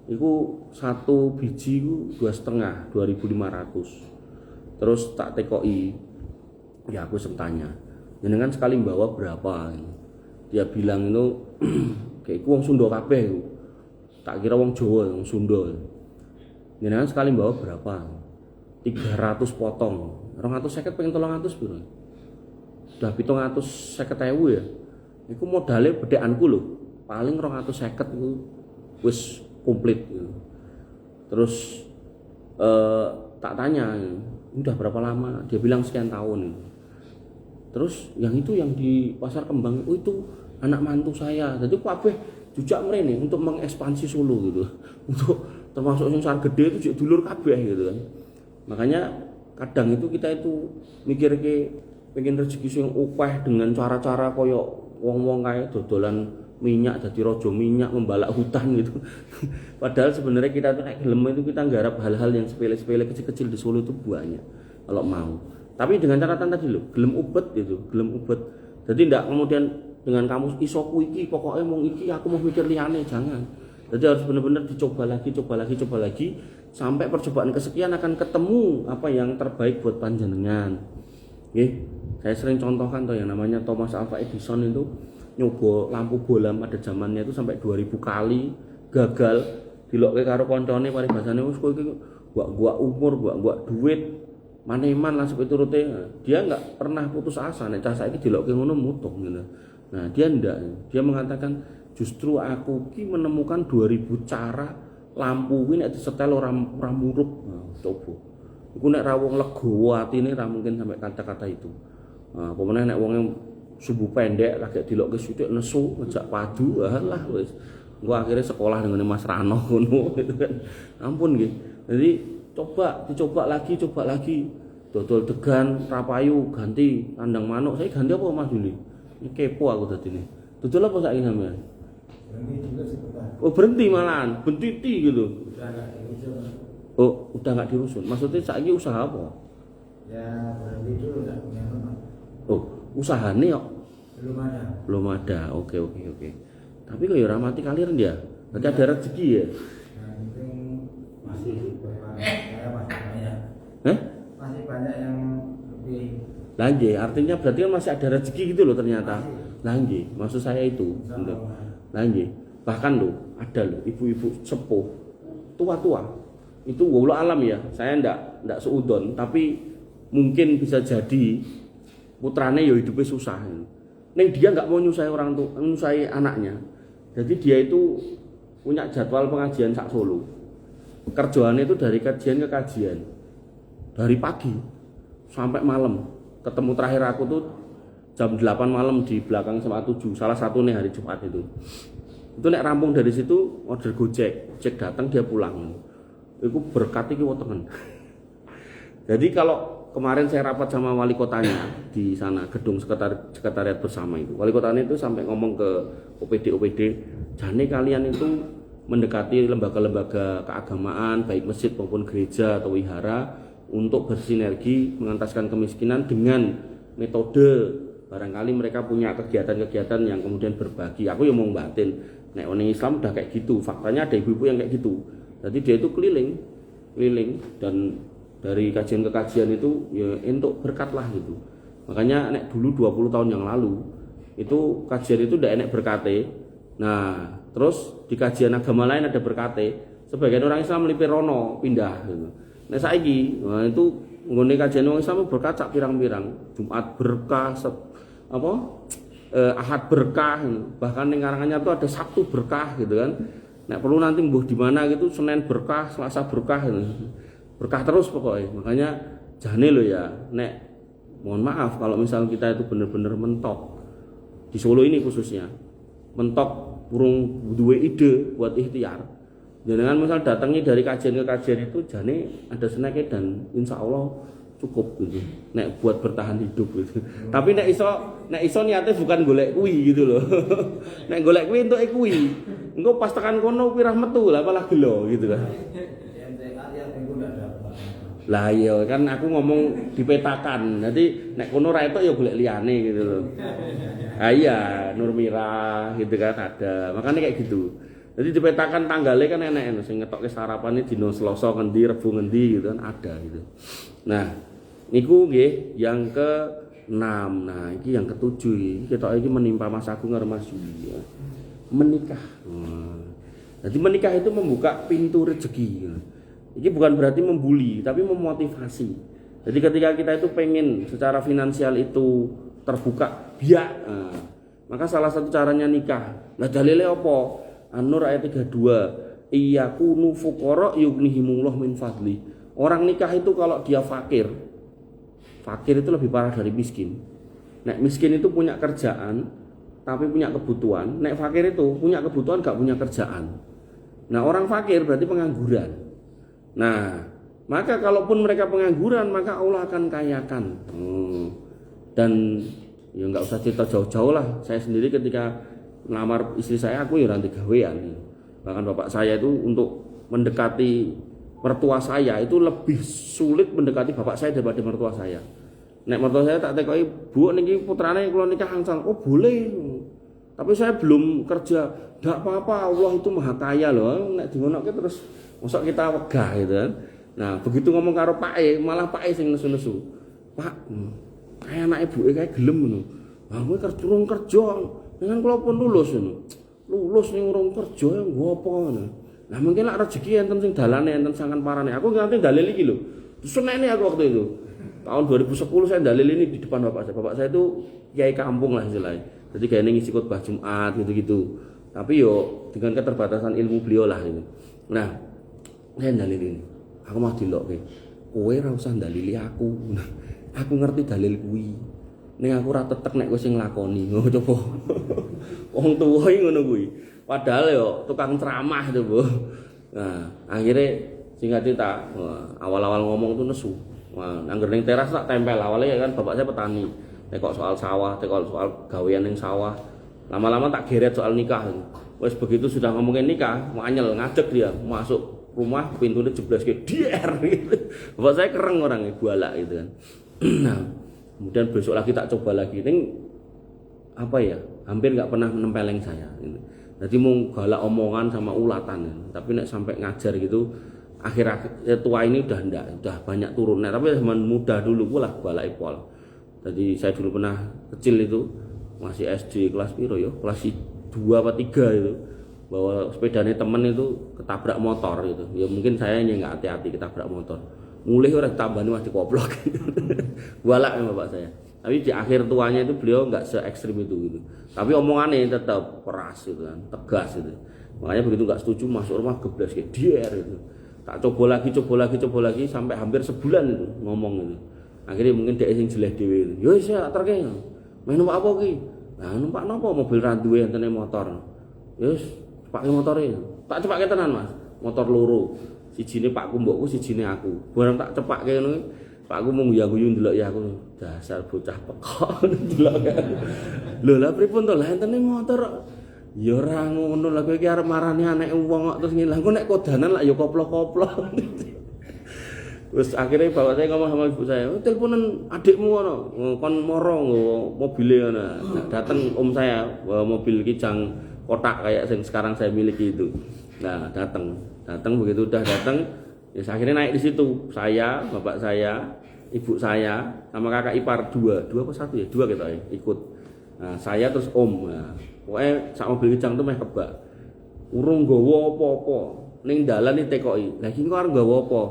Iku satu biji ku 2,5, 2.500. Terus tak tekoki, ya aku tanya, jenengan sekali bawa berapa? Dia bilang itu kayak wong Sunda kabeh iku. Tak kira wong Jawa, wong Sunda. Jenengan sekali bawa berapa? 300 potong. 250 pengen 300 piro? Sudah 750.000 ya. Iku modalnya bedekanku lho. Paling 250 iku wis komplit gitu. Terus tak tanya, udah berapa lama? Dia bilang sekian tahun. Terus yang itu yang di Pasar Kembang, itu anak mantu saya. Jadi kabeh jujak mrene untuk mengekspansi Solo gitu. Untuk termasuk sing sar gede itu dulur kabeh gitu kan. Makanya kadang itu kita itu mikir pengen rezeki sing akeh dengan cara-cara koyo wong-wong kayak dodolan minyak jadi rojo minyak membalak hutan gitu. Padahal sebenarnya kita tuh naik gelem itu kita nggarap hal-hal yang sepele-sepele kecil-kecil di Solo itu banyak kalau mau. Tapi dengan catatan tadi loh, gelem ubet gitu, gelem ubet. Jadi ndak kemudian dengan kamu isoku iki pokoknya mau iki aku mau mikir liyane, jangan. Jadi harus benar-benar dicoba lagi sampai percobaan kesekian akan ketemu apa yang terbaik buat panjenengan. Nggih, saya sering contohkan tuh yang namanya Thomas Alva Edison itu nyoba lampu bola pada zamannya itu sampai 2000 kali gagal, dilokke karo koncone paribasane wis kowe iki gua umur, gua duit maneman lah seperti turute. Dia enggak pernah putus asa nek cah saiki dilokke ngono mutung gitu. Nah, dia enggak. Dia mengatakan justru aku ki menemukan 2000 cara lampu kuwi nek disetel ora murup. Nah, coba. Iku nek ra wong legowo atine ra mungkin sampai kata-kata itu. Nah, apa meneh nek wong subuh pendek lagi dilokke sithik nesu ngejak padu lah wis. Gua akhirnya sekolah dengan Mas Rano ngono gitu kan. Ampun nggih. Jadi dicoba lagi. Dodol degan, rapayu ganti kandang manuk. Saya ganti apa Mas Juli? Ini kepo aku tadi nih. Dodol apa saiki sampean? Berhenti juga sebentar. Oh, berhenti malahan, bentiti gitu. Oh, udah enggak dirusun. Maksudnya saiki usaha apa? Ya, berhenti dulu enggak punya teman. Oh, usahane kok belum ada. Oke. Tapi kok ya ora mati kalian dia. Berarti ada rezeki ya. Nah, itu masih saya masih banyak. Hah? Masih banyak yang lebih. Lanjut, artinya berarti kan masih ada rezeki gitu loh ternyata. Lanjut, maksud saya itu. Lanjut, bahkan loh ada loh ibu-ibu sepuh tua-tua itu walau alam ya, saya ndak seudon, tapi mungkin bisa jadi putrane ya hidupnya susah. Neng dia nggak mau nyusahi orang tua, nyusahi anaknya. Jadi dia itu punya jadwal pengajian sak Solo. Kerjaannya itu dari kajian ke kajian, dari pagi sampai malam. Ketemu terakhir aku tuh jam 8 malam di belakang SMA 7, salah satu nih hari Jumat itu. Itu nek rampung dari situ order Gojek datang dia pulang. Itu berkat iki wetenge. Jadi kalau kemarin saya rapat sama wali kotanya di sana, gedung sekretariat bersama itu. Wali kotanya itu sampai ngomong ke OPD, jane kalian itu mendekati lembaga-lembaga keagamaan baik masjid maupun gereja atau wihara untuk bersinergi mengentaskan kemiskinan dengan metode barangkali mereka punya kegiatan-kegiatan yang kemudian berbagi. Aku yang mau batin, nek orang Islam udah kayak gitu. Faktanya ada ibu-ibu yang kayak gitu. Jadi dia itu keliling dan dari kajian ke kajian itu ya untuk berkat lah gitu. Makanya nek dulu 20 tahun yang lalu itu kajian itu ndak enek berkate. Nah, terus di kajian agama lain ada berkate. Sebagian orang Islam melipir rono pindah gitu. Nek saiki nah itu nggone kajian orang Islam berkat sak pirang-pirang. Jumat berkah, Ahad berkah, bahkan ning Karanganyar itu ada Sabtu berkah gitu kan. Nek perlu nanti mbuh di mana gitu Senin berkah, Selasa berkah gitu. Berkah terus pokoknya. Makanya jane lo ya, nek mohon maaf kalau misal kita itu benar-benar mentok di Solo ini khususnya mentok burung duwe ide buat ikhtiar. Jangan misal datangnya dari kajian ke kajian itu jane ada seneke dan insya Allah cukup gitu. Nek buat bertahan hidup gitu. Tapi nek iso niate bukan golek kuwi gitu loh. Nek golek kuwi entuk kuwi. Engko pas tekan kono kuwi metu lah malah gelo gitu kan. Lah iya kan aku ngomong dipetakan. Jadi nek kono ra etok ya golek liyane gitu loh. Ah iya, Nurmira gitu kan ada. Makanya kayak gitu. Jadi dipetakan tanggalnya kan enak-enak sing ngetokke sarapane dina Selasa ngendi, Rebo ngendi gitu kan ada gitu. Nah, niku nggih yang ke-6. Nah, iki yang ke-7 iki. Ketoke iki menimpa Mas Agung karo Mas Yuli. Menikah. Jadi menikah itu membuka pintu rezeki. Ini bukan berarti membuli, tapi memotivasi. Jadi ketika kita itu pengen secara finansial itu terbuka, biak. Nah, maka salah satu caranya nikah. Lah dalile apa? An-Nur ayat 32. Iyakunu fuqara yughnihimullah min fadli. Orang nikah itu kalau dia fakir itu lebih parah dari miskin. Nek miskin itu punya kerjaan tapi punya kebutuhan. Nek fakir itu punya kebutuhan gak punya kerjaan. Nah, orang fakir berarti pengangguran. Nah, maka kalaupun mereka pengangguran, maka Allah akan kayakan. Dan ya nggak usah cerita jauh-jauh lah. Saya sendiri ketika ngelamar istri saya, aku ya nanti gawean. Bahkan bapak saya itu untuk mendekati mertua saya itu lebih sulit mendekati bapak saya daripada mertua saya. Nek mertua saya tak tekoki, "Bu, niki putrane kula nikah angsal." "Oh, boleh. Tapi saya belum kerja." "Ndak apa-apa, Allah itu maha kaya loh." Nek dingonoke terus mosok kita wegah gitu kan. Nah, begitu ngomong karo Pak E, malah Pak E sing nesu-nesu. "Pak, kayak anak ibuke kayak gelem ngono. Wah, kowe urung kerja. Dengan kula pun lulus ngono. Lulus ning urung kerja ya nggo apa ngono. Lah mungkin lak rezeki enten sing dalane enten sangan parane. Aku nganti dalil iki lho. Senene aku waktu itu. Tahun 2010 saya dalil ini di depan bapak saya. Bapak saya itu kiai kampung lah istilahnya. Jadi kayak ngisi khotbah Jumat gitu-gitu. Tapi yo dengan keterbatasan ilmu beliau lah ini. Nah, saya dalil ini. Aku mau dilokke. Kowe ora usah dalili aku. Aku ngerti dalil kuwi. Ning aku ora tetek nek kowe sing nglakoni. Oh coba. Wong tuwa iki ngono kuwi. Padahal yo tukang ceramah coba. Nah, akhirnya singkat cerita, awal-awal ngomong tuh nesu. Wah, angger ning teras tak tempel awalnya ya kan bapak saya petani. Tekok soal sawah, tekok soal gawean ning sawah. Lama-lama tak geret soal nikah. Wes begitu sudah ngomongin nikah, nganyel ngadeg dia masuk rumah pintunya jeblas ke dier gitu. Bapak saya kereng orangnya buala gitu kan. Nah, kemudian besok lagi tak coba lagi. Ning apa ya? Hampir nggak pernah menempeleng saya gitu. Jadi mau galak omongan sama ulatan. Tapi nek sampai ngajar gitu akhir-akhir tua ini udah enggak, udah banyak turun. Nah, tapi zaman muda dulu pula balai pol. Jadi saya dulu pernah kecil itu masih SD kelas piro ya, kelas 2 apa 3 itu, bawa sepedanya temen itu ketabrak motor gitu. Ya mungkin saya yang nggak hati-hati ketabrak motor. Mulai orang tambah nih masih koplok gitu. Walak ya bapak saya. Tapi di akhir tuanya itu beliau nggak se ekstrim itu gitu. Tapi omongannya tetap keras gitu kan, tegas gitu. Makanya begitu nggak setuju masuk rumah geblas kayak dier gitu. Tak coba lagi sampai hampir sebulan itu ngomong gitu. Akhirnya mungkin dia sing jeleh dhewe itu. Yo saya terke. Main numpak apa ki? Nah, numpak napa mobil ra duwe entene motor. Yus, pake motore. Tak cepake tenan, Mas. Motor loro. Sijine pakku mbokku, sijine aku. Bareng tak cepake ngono, pakku mung guyu-guyu ndelok ya aku. Dasar bocah pekok ndelok. Lho lah pripun to? Lah entene motor. Ya ora ngono lah kowe iki arep marani anake wong kok terus ngilang. Kok nek kodanan lak ya koplo-koplo. Terus akhirnya bapak saya ngomong sama ibu saya, teleponan adikmu ono, kon moro mobilnya ono. Nah, datang om saya bawa mobil kijang kotak kayak yang sekarang saya miliki itu. Nah datang begitu udah datang, ya akhirnya naik di situ. Saya, bapak saya, ibu saya, sama kakak ipar dua apa satu ya, 2 kita ikut. Nah saya terus om, nah, pokoknya sak mobil kijang itu meh kebak. Urung gowo apa-apa, ning dalan iki tekoki. Lah iki kok arep gowo apa?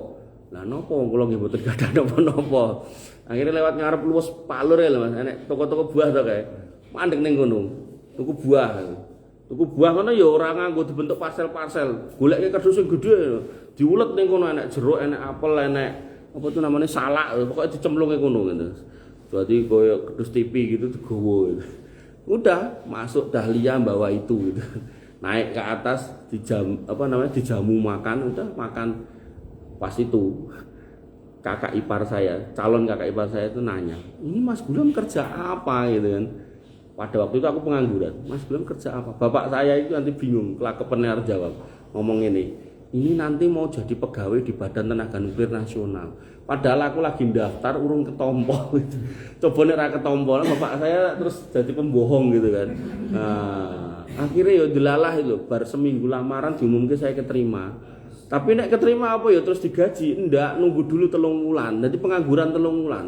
Lah nopo kula nggih mboten gadah napa-napa. Akhirnya lewat ngarep luwes Palur ya lho Mas, enek toko-toko buah to kae. Mandeg ning kono. Tuku buah. Tuku buah kono ya ora nganggo dibentuk parcel-parcel. Goleke kerdus sing gedhe diulet ning kono enek jeruk, enek apel, enek apa itu namanya salak, pokoknya dicemplunge kono gitu. Jadi koyo kerdus TV gitu digowo gitu. Udah masuk Dahlia bawa itu gitu. Naik ke atas dijamu makan, udah makan. Pas itu kakak ipar saya, calon kakak ipar saya itu nanya, ini Mas Gulam kerja apa gitu kan. Pada waktu itu aku pengangguran. Mas Gulam kerja apa? Bapak saya itu nanti bingung, kelakepennya harus jawab. Ngomong ini nanti mau jadi pegawai di Badan Tenaga Nuklir Nasional. Padahal aku lagi daftar urung ketompo gitu. Coba nek ra ketompo, bapak saya terus jadi pembohong gitu kan. Nah, akhirnya ya dilalah itu, bar seminggu lamaran diumumke saya keterima. Tapi nek keterima apa ya terus digaji, ndak nunggu dulu 3 wulan. Jadi pengangguran 3 wulan.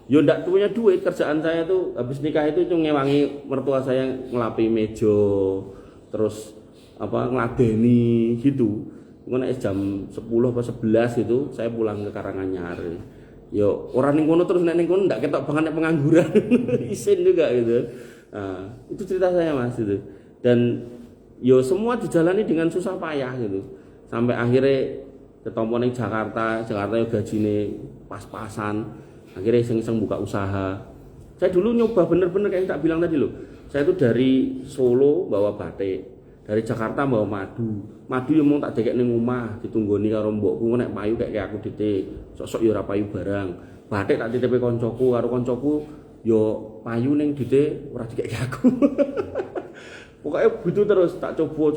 Ya ndak punya duit, kerjaan saya tuh habis nikah itu ngewangi mertua saya ngelapi meja, terus ngladeni gitu. Engko nek jam 10 apa 11 itu saya pulang ke Karanganyar. Ya orang ning kono terus nek ning kono ndak ketok banget nek pengangguran. Isin juga gitu. Nah, itu cerita saya Mas itu. Dan yo semua dijalani dengan susah payah gitu. Sampai akhirnya ketompo ning Jakarta yo gajine pas-pasan. Akhirnya iseng-iseng buka usaha. Saya dulu nyoba bener-bener kayak yang tak bilang tadi loh. Saya itu dari Solo bawa batik, dari Jakarta bawa madu. Madu yang mau tak dekek ning omah, ditunggoni karo mbokku nek payu kayak aku ditik. Sosok yo ora payu barang. Batik tak titipe koncoku karo koncoku yo payu ning ditik ora dikek aku. Pokoknya begitu terus tak coba.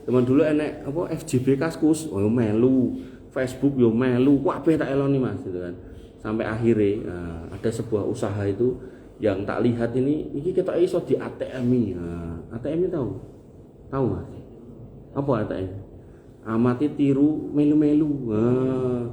Zaman dulu enek FJB Kaskus, yo melu, Facebook yo melu, kabeh tak eloni Mas gitu kan. Sampai akhirnya ada sebuah usaha itu yang tak lihat ini kita iso di ATM-i. Nah, ATM tahu? Tahu Mas? Apa ATM? Amati tiru melu-melu. Nah,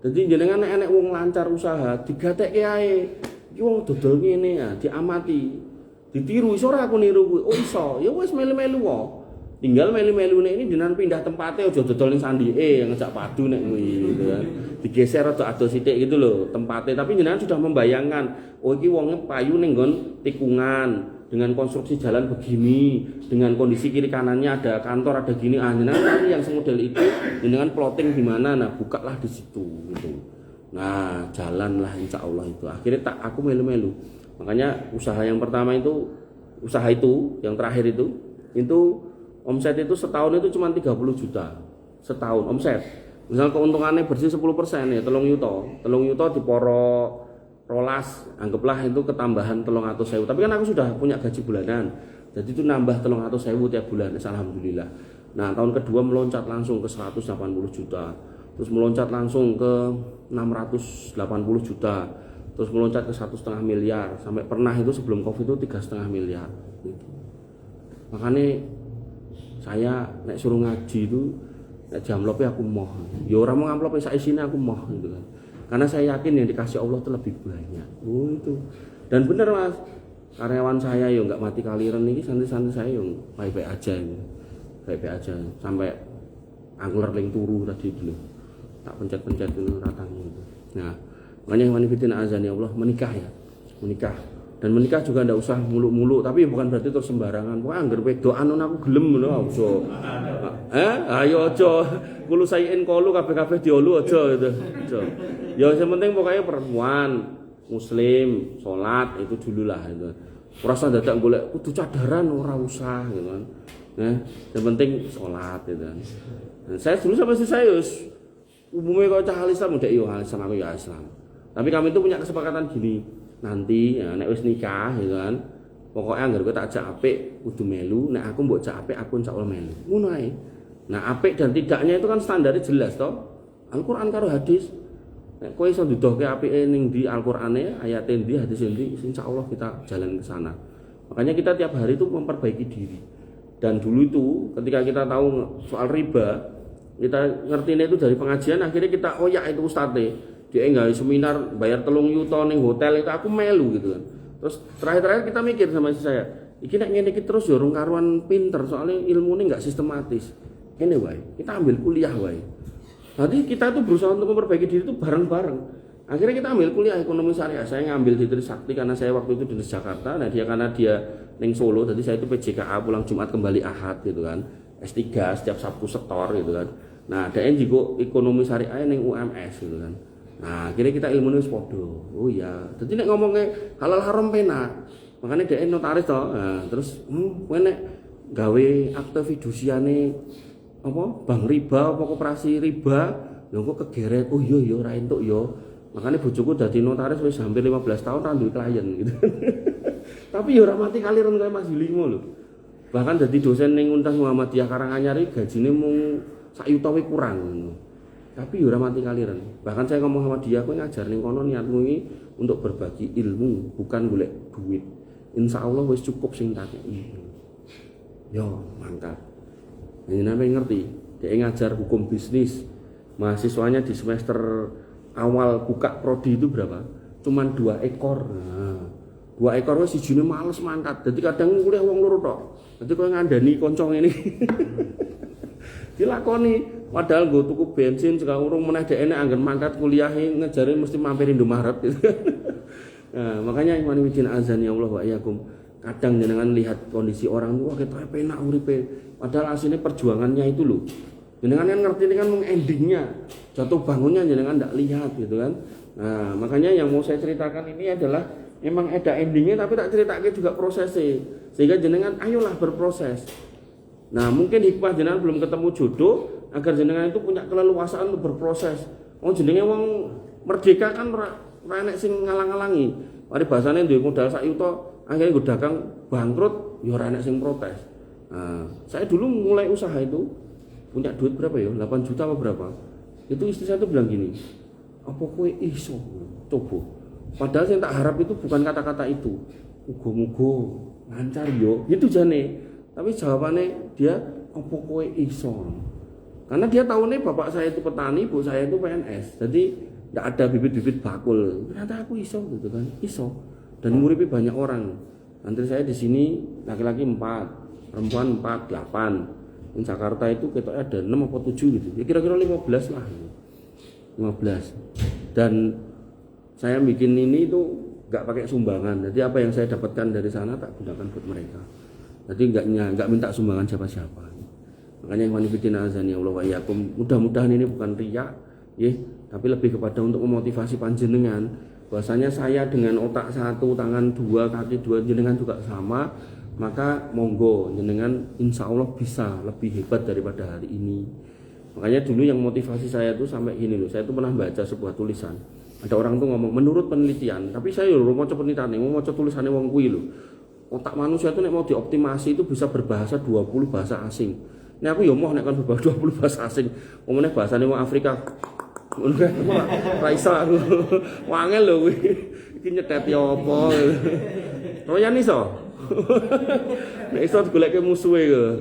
jadi jenengan enek wong lancar usaha digatekke ae. Iki wong dodol ngene ya, diamati. Ditiru iso ora aku niru kuwi. Oh iso. Ya wis melu-melu wae. Tinggal melu-melune ini dengan pindah tempatnya aja dodol ning sandike ngejak padu nek kuwi gitu kan. Digeser rada ado sithik gitu loh tempatnya, tapi jenengan sudah membayangkan oh iki wonge payu ning nggon tikungan dengan konstruksi jalan begini, dengan kondisi kiri kanannya ada kantor ada gini. Jenengan yang semodel itu jenengan plotting di mana, nah bukalah di situ gitu. Nah, jalanlah insyaallah itu. Akhirnya aku melu-melu. Makanya usaha yang pertama itu, usaha itu yang terakhir itu omset itu setahun itu cuma 30 juta setahun omset. Misal keuntungannya bersih 10% ya 3 yuta diporo rolas, anggaplah itu ketambahan 300.000. Tapi kan aku sudah punya gaji bulanan, jadi itu nambah 300.000 tiap bulan. Alhamdulillah. Nah tahun kedua meloncat langsung ke 180 juta, terus meloncat langsung ke 680 juta. Terus meloncat ke 1,5 miliar, sampai pernah itu sebelum Covid itu 3,5 miliar gitu. Makanya saya nek suruh ngaji itu Nek amplopnya aku moh. Ya ora mau amplopnya sak isine aku moh gitu kan. Karena saya yakin yang dikasih Allah itu lebih banyak. Oh itu. Dan bener Mas, karyawan saya yo nggak mati kaliren ini santai-santai saya yo baik-baik aja ini. Baik-baik aja sampai angler ling turu tadi dulu. Tak pencet-pencet dulu ratanya itu. Nah, makanya wanita azan ya Allah menikah ya. Menikah. Dan menikah juga ndak usah muluk-muluk, tapi bukan berarti terus sembarangan. Wah, angger wedoan aku gelem ngono aja. Ayo aja. Kulo sayen kolu kabeh-kabeh diolu aja gitu. Aja. Ya yang penting pokoknya perempuan muslim, salat itu dulu lah itu. Ora usah dadak golek kudu cadaran ora usah gitu kan. Yang penting salat gitu kan. Nah, saya dulu sama istri saya umumnya kalau cah Islam udah iya Islam aku ya Islam. Tapi kami itu punya kesepakatan gini. Nanti ya, nek wis nikah gitu kan. Pokoknya anggar kowe tak ajak apik kudu melu, nek aku mbok ajak apik aku insyaallah melu. Ngono ae. Nah, apik dan tidaknya itu kan standarnya jelas toh. Al-Qur'an karo hadis. Nek kowe iso nduduhke apike ning di Al-Qur'ane, ayate ndi, hadis ndi, insyaallah kita jalan ke sana. Makanya kita tiap hari itu memperbaiki diri. Dan dulu itu ketika kita tahu soal riba, kita ngertinya itu dari pengajian, akhirnya kita oyak itu ustadz dia enggak seminar bayar 3 juta ning hotel itu aku melu gitu kan. Terus terakhir kita mikir sama istri saya, iki nek ngene iki terus ya rung karuan pinter soalnya ilmune enggak sistematis. Ngene wae, kita ambil kuliah wae. Jadi kita itu berusaha untuk memperbaiki diri itu bareng-bareng. Akhirnya kita ambil kuliah ekonomi syariah. Saya ngambil di Trisakti karena saya waktu itu di Jakarta. Nah dia karena dia ning Solo, jadi saya itu PJKA pulang Jumat kembali Ahad gitu kan. S3 setiap Sabtu setor gitu kan. Nah, DN juga ekonomi syariah ning UMS gitu kan. Nah, akhirnya kita ilmunya wis padha. Oh iya. Dadi nek ngomongnya halal haram penak. Makanya DN notaris toh. Nah, terus kowe nek gawe akte fidusiane apa bank riba apa koperasi riba, lho kok kegeret. Oh iya ya ora entuk ya. Makanya bojoku dadi notaris wis hampir 15 tahun ra duwe klien gitu. Tapi ya ora mati kaliren kaya Mas Yuli ngono lho. Bahkan dadi dosen ning Universitas Muhammadiyah Karanganyar iki gajine mung 1 juta kurang ngono. Tapi ora mati kaliren. Bahkan saya ngomong sama dia, kowe ngajar ning kono niatmu iki untuk berbagi ilmu, bukan golek duit. Insyaallah wis cukup sing tak kei. Yo, mantap. Ini namanya ngerti. Dia ngajar hukum bisnis. Mahasiswanya di semester awal buka prodi itu berapa? Cuman 2 ekor. Nah, 2 ekor wis sijine males mangkat. Jadi kadang kuliah wong loro tok. Dadi koyo ngandani kanca ngene. Dilakoni padahal nggo tuku bensin sekarang urung meneh dhekne anggen mangkat kuliah ngejare mesti mampir Indomaret gitu. Nah, makanya iman widin azan ya Allah wa iyyakum. Kadang jenengan lihat kondisi orang wah ketoke penak uripe, padahal aslinya perjuangannya itu loh. Jenengan kan ngerti ini kan endingnya, jatuh bangunnya jenengan ndak lihat gitu kan. Nah, makanya yang mau saya ceritakan ini adalah memang ada endingnya tapi tak ceritake juga prosesnya. Sehingga jenengan ayolah berproses. Nah, mungkin hikmah jenengan belum ketemu jodoh agar jenengan itu punya keleluasaan untuk berproses. Oh jenengan wong merdeka kan ora enek sing ngalang-alangi. Mari bahasane duwe modal 1 juta, akhirnya nggo dagang bangkrut, ya ora enek sing protes. Nah, saya dulu mulai usaha itu punya duit berapa ya? 8 juta apa berapa? Itu istri saya tuh bilang gini, "Apa kowe iso coba?" Padahal yang tak harap itu bukan kata-kata itu. Muga-muga lancar yo. Gitu jane. Tapi jawabannya dia, "Apa kowe iso?" Karena dia tahunya bapak saya itu petani, ibu saya itu PNS. Jadi tidak ada bibit-bibit bakul. Ternyata aku iso gitu kan, iso. Dan nguripi banyak orang. Nanti saya di sini laki-laki 4, perempuan 4, 8. Di Jakarta itu kita ada 6 atau 7 gitu. Ya kira-kira 15 lah. 15. Dan saya bikin ini itu enggak pakai sumbangan. Jadi apa yang saya dapatkan dari sana tak gunakan buat mereka. Jadi enggak minta sumbangan siapa-siapa. Makanya yang wanifidina azani Allah wa iyyakum, mudah-mudahan ini bukan riya, ya, tapi lebih kepada untuk memotivasi panjenengan. Bahwasanya saya dengan otak 1, tangan 2, kaki 2 jenengan juga sama, maka monggo jenengan insya Allah bisa lebih hebat daripada hari ini. Makanya dulu yang motivasi saya tuh sampai gini loh, saya tuh pernah baca sebuah tulisan. Ada orang tuh ngomong menurut penelitian, tapi saya loh mau coba penelitian, mau coba tulisannya wong kuwi loh. Otak manusia itu nek mau dioptimasi itu bisa berbahasa 20 bahasa asing. Ini aku ya mau nek kan berbahasa 20 bahasa asing. Omone bahasane wong Afrika. Ngono kae ora iso aku. Wangel lho kuwi. Iki nyeteti apa? Royan iso. Nek iso digoleke musuhe kok.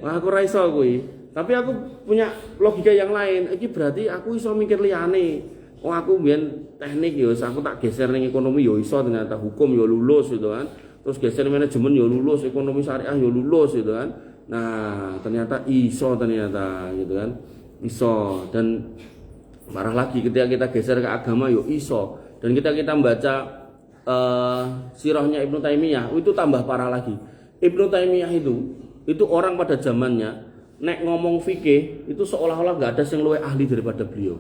Wah aku ora iso kuwi. Tapi aku punya logika yang lain. Iki berarti aku iso mikir liyane. Oh aku biyen teknik ya, aku tak geser ning ekonomi ya iso, ternyata hukum ya lulus gitu kan. Terus geser manajemen ya lulus, ekonomi syariah ya lulus gitu kan. Nah, ternyata iso ternyata gitu kan. Iso. Dan parah lagi ketika kita geser ke agama ya iso. Dan kita membaca sirahnya Ibnu Taimiyah itu tambah parah lagi. Ibnu Taimiyah itu orang pada zamannya nek ngomong fikih itu seolah-olah nggak ada yang lebih ahli daripada beliau.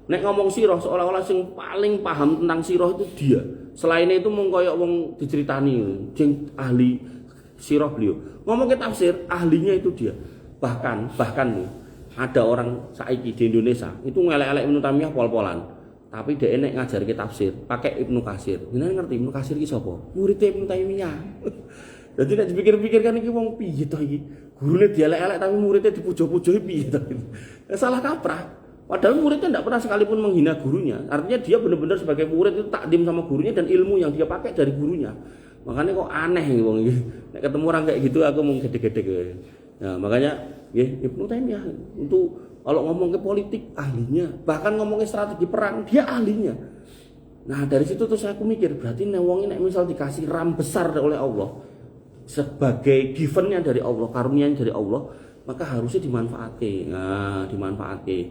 Nek ngomong sirah seolah-olah yang paling paham tentang sirah itu dia. Selain itu mung koyo wong diceritani sing ahli sirah beliau. Ngomong ke tafsir ahlinya itu dia. Bahkan nih ada orang saiki di Indonesia itu ngelek-elek Ibnu Taimiyah pol-polan. Tapi dia nek ngajar ke tafsir pakai Ibnu Katsir. Jenengan ngerti Ibnu Katsir ki sapa? Murid Ibnu Taimiyah. Jadi nek dipikir-pikir kan iki wong piye to iki? Gurune dielek-elek tapi muridnya dipuja-puja piye to? Salah kaprah. Padahal muridnya tidak pernah sekalipun menghina gurunya. Artinya dia benar-benar sebagai murid itu takdim sama gurunya dan ilmu yang dia pakai dari gurunya. Makanya kok aneh nih wong iki. Nek ketemu orang kayak gitu aku mau gede-gede. Nah, makanya nggih Ibnu Taimiyah itu kalau ngomong ke politik ahlinya, bahkan ngomong ke strategi perang dia ahlinya. Nah, dari situ terus aku mikir, berarti nek wong nek misal dikasih RAM besar oleh Allah sebagai givennya dari Allah, karunia dari Allah, maka harusnya dimanfaatkan. Nah, dimanfaatkan.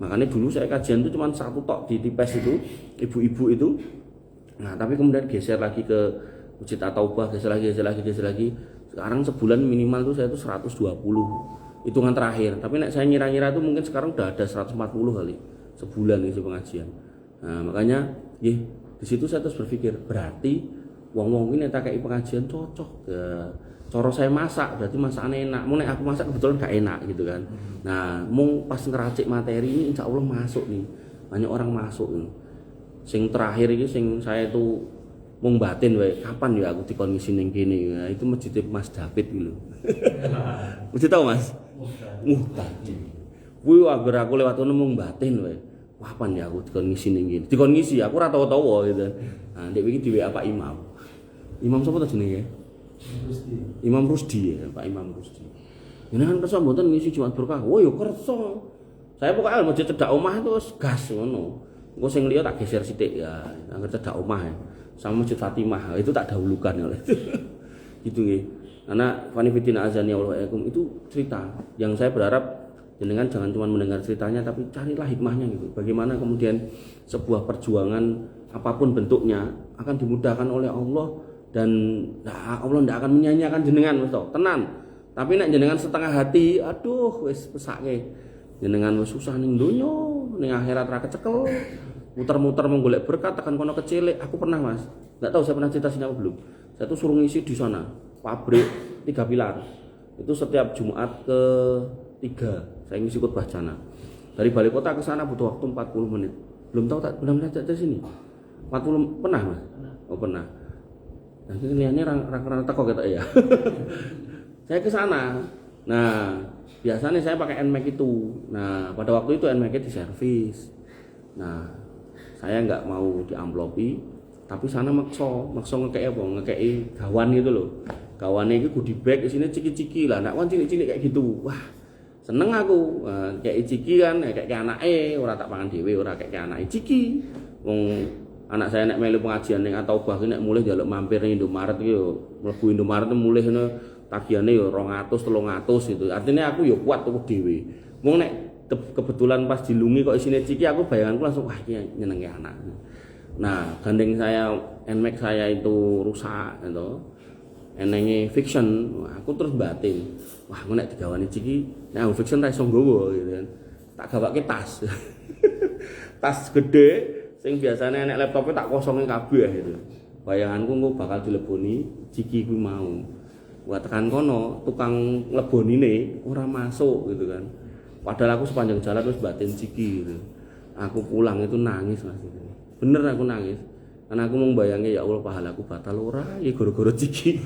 Makanya dulu saya kajian itu cuma satu tok di TIPES itu, ibu-ibu itu. Nah, tapi kemudian geser lagi ke Masjid At-Taubah, geser lagi. Sekarang sebulan minimal tuh saya tuh 120 hitungan terakhir. Tapi nek saya ngira-ngira itu mungkin sekarang udah ada 140 kali sebulan isi pengajian. Nah, makanya di situ saya terus berpikir, berarti wong-wong ini tak kayak pengajian cocok. Ya, cara saya masak berarti masakannya enak. Mau nek aku masak kebetulan gak enak gitu kan. Nah, mau pas ngeracik materi ini insya Allah masuk nih. Banyak orang masuk nih. Sing terakhir ini sing saya itu mau batin wae, kapan ya aku dikon ngisi ning kene. Nah, itu masjid Mas David gitu. Mesti tahu Mas? Tadi. Kuwi agar aku lewat kono mau batin wae. Kapan ya aku dikon ngisi ning kene. Dikon ngisi aku ora tahu-tahu gitu. Nah, ndek iki di WA Pak Imam. Imam sapa ta jenenge? Imam Rusdi ya, Pak Imam Rusdi. Jenengan kersa mboten ngisi Jumat Berkah. Oh ya kersa. Saya pokoknya masjid cedak omah itu gas ngono. Engko sing liya tak geser sithik ya, angger cedak omah ya. Sama Masjid Fatimah itu tak dahulukan oleh. Gitu nggih. Karena Fani Fitina Azani Allahuakum itu cerita yang saya berharap jenengan jangan cuma mendengar ceritanya tapi carilah hikmahnya gitu. Bagaimana kemudian sebuah perjuangan apapun bentuknya akan dimudahkan oleh Allah. Dan Allah tidak akan menyanyiakan jenengan wis to, tenan. Tapi nek jenengan setengah hati, aduh wis pesake. Jenengan wis susah ning donya, ning akhirat ra kecekel. Muter-muter menggolek berkat tekan kono kecilik. Aku pernah Mas. Enggak tahu saya pernah cerita sini apa belum. Saya tuh suruh ngisi di sana, pabrik 3 pilar. Itu setiap Jumat ke-3 saya ngisi khutbah jana. Dari balik kota ke sana butuh waktu 40 menit. Belum tahu tak benar-benar dari sini. 40 pernah Mas? Oh pernah. Nah, kelihatannya orang teko gitu ya. Saya ke sana. Nah, biasanya saya pakai NMAX itu. Nah, pada waktu itu NMAX diservis. Nah, saya nggak mau diamplopi, tapi sana makso ngekei apa? Ngekei gawan gitu loh. Gawannya itu goodie bag isinya ciki-ciki lah. Nak wan cilik-cilik kayak gitu. Wah, seneng aku. Kayak ciki kan, kayak anake, ora tak pangan dhewe, ora kayak anake ciki. Wong anak saya nek melu pengajian ning atau bahkan nek mulih njaluk mampir ning Indomaret iki yo mlebu Indomaret mulih ngono tagihane yo 200 300 gitu. Artinya aku yo kuat tuku dhewe. Wong nek kebetulan pas dilungi kok isine ciki aku bayanganku langsung wah iki nyenengke anak. Nah, gandeng saya NMAX saya itu rusak gitu. Enenge fiction, aku terus batin. Wah, engko nek digawani ciki nek fiction ra iso nggawa gitu kan. Tak gawake tas. Tas gede sing biasanya nek laptopnya tak kosongin kabeh gitu. Bayanganku engko bakal dileboni ciki kuwi mau. Buat tekan kono, tukang lebonine ora masuk gitu kan. Padahal aku sepanjang jalan terus batin ciki gitu. Aku pulang itu nangis Mas. Bener aku nangis. Karena aku mau bayangin ya Allah pahalaku batal ora ya gara-gara ciki.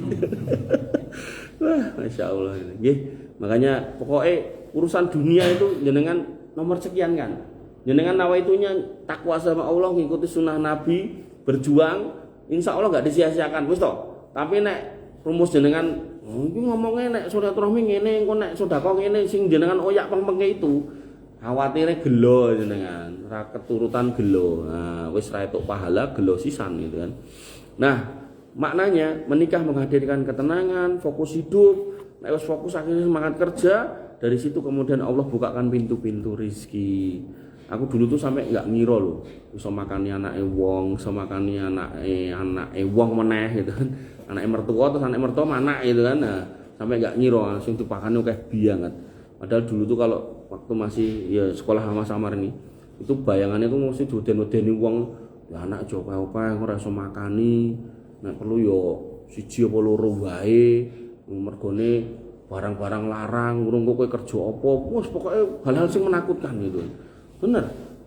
Wah, Masya Allah nggih. Makanya pokoknya urusan dunia itu jenengan nomor sekian kan. Jenengan nawaitunya takwa sama Allah, ngikuti sunnah Nabi, berjuang, insya Allah nggak disia-siakan, wis toh. Tapi nek rumus jenengan Oh, iki ngomongnya nek silaturahmi ngene, engko nek sedekah ngene sing jenengan oyak pengpenge itu. Khawatire gelo jenengan, ora keturutan gelo. Nah, wis ra entuk pahala gelo sisan gitu kan. Nah, maknanya menikah menghadirkan ketenangan, fokus hidup. Nek wis fokus akhirnya semangat kerja, dari situ kemudian Allah bukakan pintu-pintu rezeki. Aku dulu tuh sampai nggak ngira loh, bisa makani anake wong, bisa makani anake wong meneh gitu kan. Anake mertua terus anake mertua anak gitu kan. Nah, sampai nggak ngira sing dipakani akeh banget. Padahal dulu tuh kalau waktu masih ya sekolah sama samar ini, itu bayangannya tuh mesti duden-dudeni wong, ya anak coba-coba ora iso makani, nek perlu yo siji apa loro wae, mergone barang-barang larang, urung kowe kerja apa, wis pokoke hal-hal sing menakutkan gitu. Bener.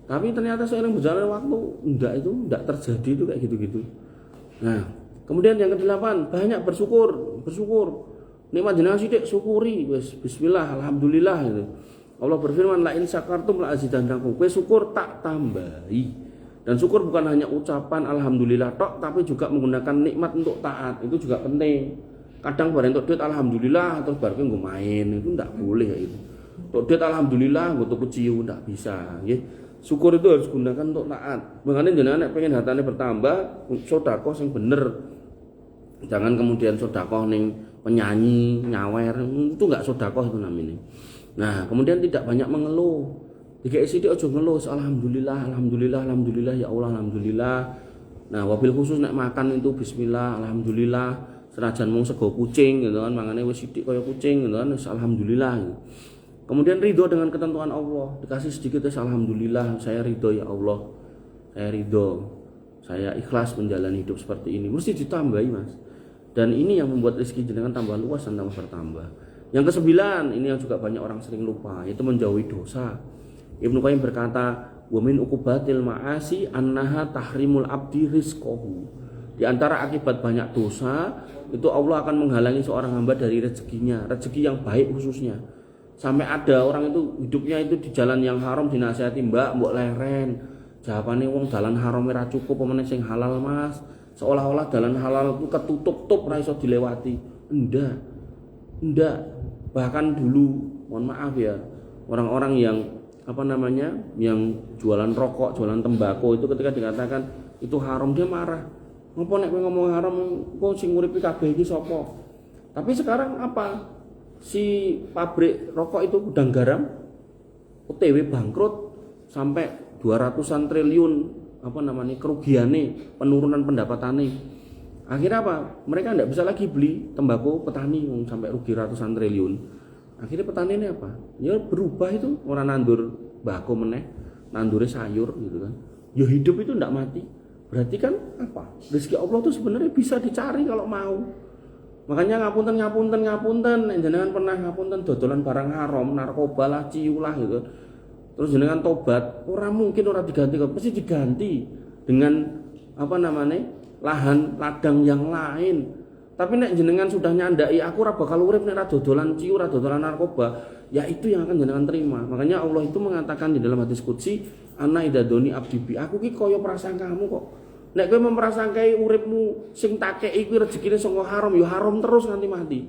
Tapi ternyata seiring berjalannya waktu enggak terjadi itu kayak gitu-gitu. Nah, kemudian yang ke-8, banyak bersyukur. Nikmat jenengan sithik syukuri, wis bismillah, alhamdulillah gitu. Allah berfirman, la in syakartum la azidannakum. Kowe syukur tak tambahi. Dan syukur bukan hanya ucapan alhamdulillah tok, tapi juga menggunakan nikmat untuk taat. Itu juga penting. Kadang bareng untuk duit alhamdulillah terus bareng nggo main, itu ndak boleh ya itu. Untuk duit alhamdulillah nggo tuku ciu ndak bisa, nggih. Syukur itu harus gunakan untuk taat. Makanya jenengan nek pengen hartane bertambah, sedekah sing bener. Jangan kemudian sedekah ning penyanyi, nyawer, itu enggak sedekah itu namanya. Nah, kemudian tidak banyak mengeluh. Dikek sithik aja ngeluh, alhamdulillah ya Allah, alhamdulillah. Nah, wabil khusus nek makan itu bismillah, alhamdulillah. Senajan mung sego kucing gitu kan, mangane wis sithik kaya kucing gitu kan, alhamdulillah. Kemudian ridho dengan ketentuan Allah, dikasih sedikit alhamdulillah, saya ridho ya Allah. Saya ridho. Saya ikhlas menjalani hidup seperti ini. Mesti ditambahi, Mas. Dan ini yang membuat rezeki jenengan tambah luas dan tambah bertambah. Yang ke-9, ini yang juga banyak orang sering lupa, yaitu menjauhi dosa. Ibnu Qayyim berkata, wa min uqubatil ma'asi annaha tahrimul abdi rizqahu. Di antara akibat banyak dosa, itu Allah akan menghalangi seorang hamba dari rezekinya, rezeki yang baik khususnya. Sampai ada orang itu hidupnya itu di jalan yang haram, dinasihati, mbak leren. Jawabannya wong dalan haram ora cukup, pemene sing halal, Mas. Seolah-olah dalan halal itu ketutup ora iso dilewati. Enggak. Bahkan dulu, mohon maaf ya, orang-orang yang yang jualan rokok, jualan tembakau itu ketika dikatakan itu haram dia marah. Ngopo nek kowe ngomong haram, kok sing nguripi kabeh iki sapa? Tapi sekarang apa? Si pabrik rokok itu Gudang Garam OTW bangkrut sampai 200-an triliun kerugiannya, penurunan pendapatannya. Akhirnya apa? Mereka tidak bisa lagi beli tembakau petani sampai rugi ratusan triliun. Akhirnya petani ini apa? Ya berubah itu, orang nandur bako meneh, nandure sayur gitu kan. Ya hidup itu tidak mati. Berarti kan apa? Rezeki Allah itu sebenarnya bisa dicari kalau mau. Makanya ngapunten, jenengan pernah ngapunten dodolan barang haram, narkoba lah, ciu lah gitu. Terus jenengan tobat, mungkin diganti, pasti diganti dengan lahan ladang yang lain. Tapi nek jenengan sudah nyandai, aku ora bakal urip nek ora dodolan ciu, ora dodolan narkoba, ya itu yang akan jenengan terima. Makanya Allah itu mengatakan di dalam hadis qudsi, ana idadoni abdi bi, aku ki kaya prasangkamu kok. Nek kowe memprasangkai uripmu sing tak kei kuwi rezekine saka haram, ya haram terus nganti mati.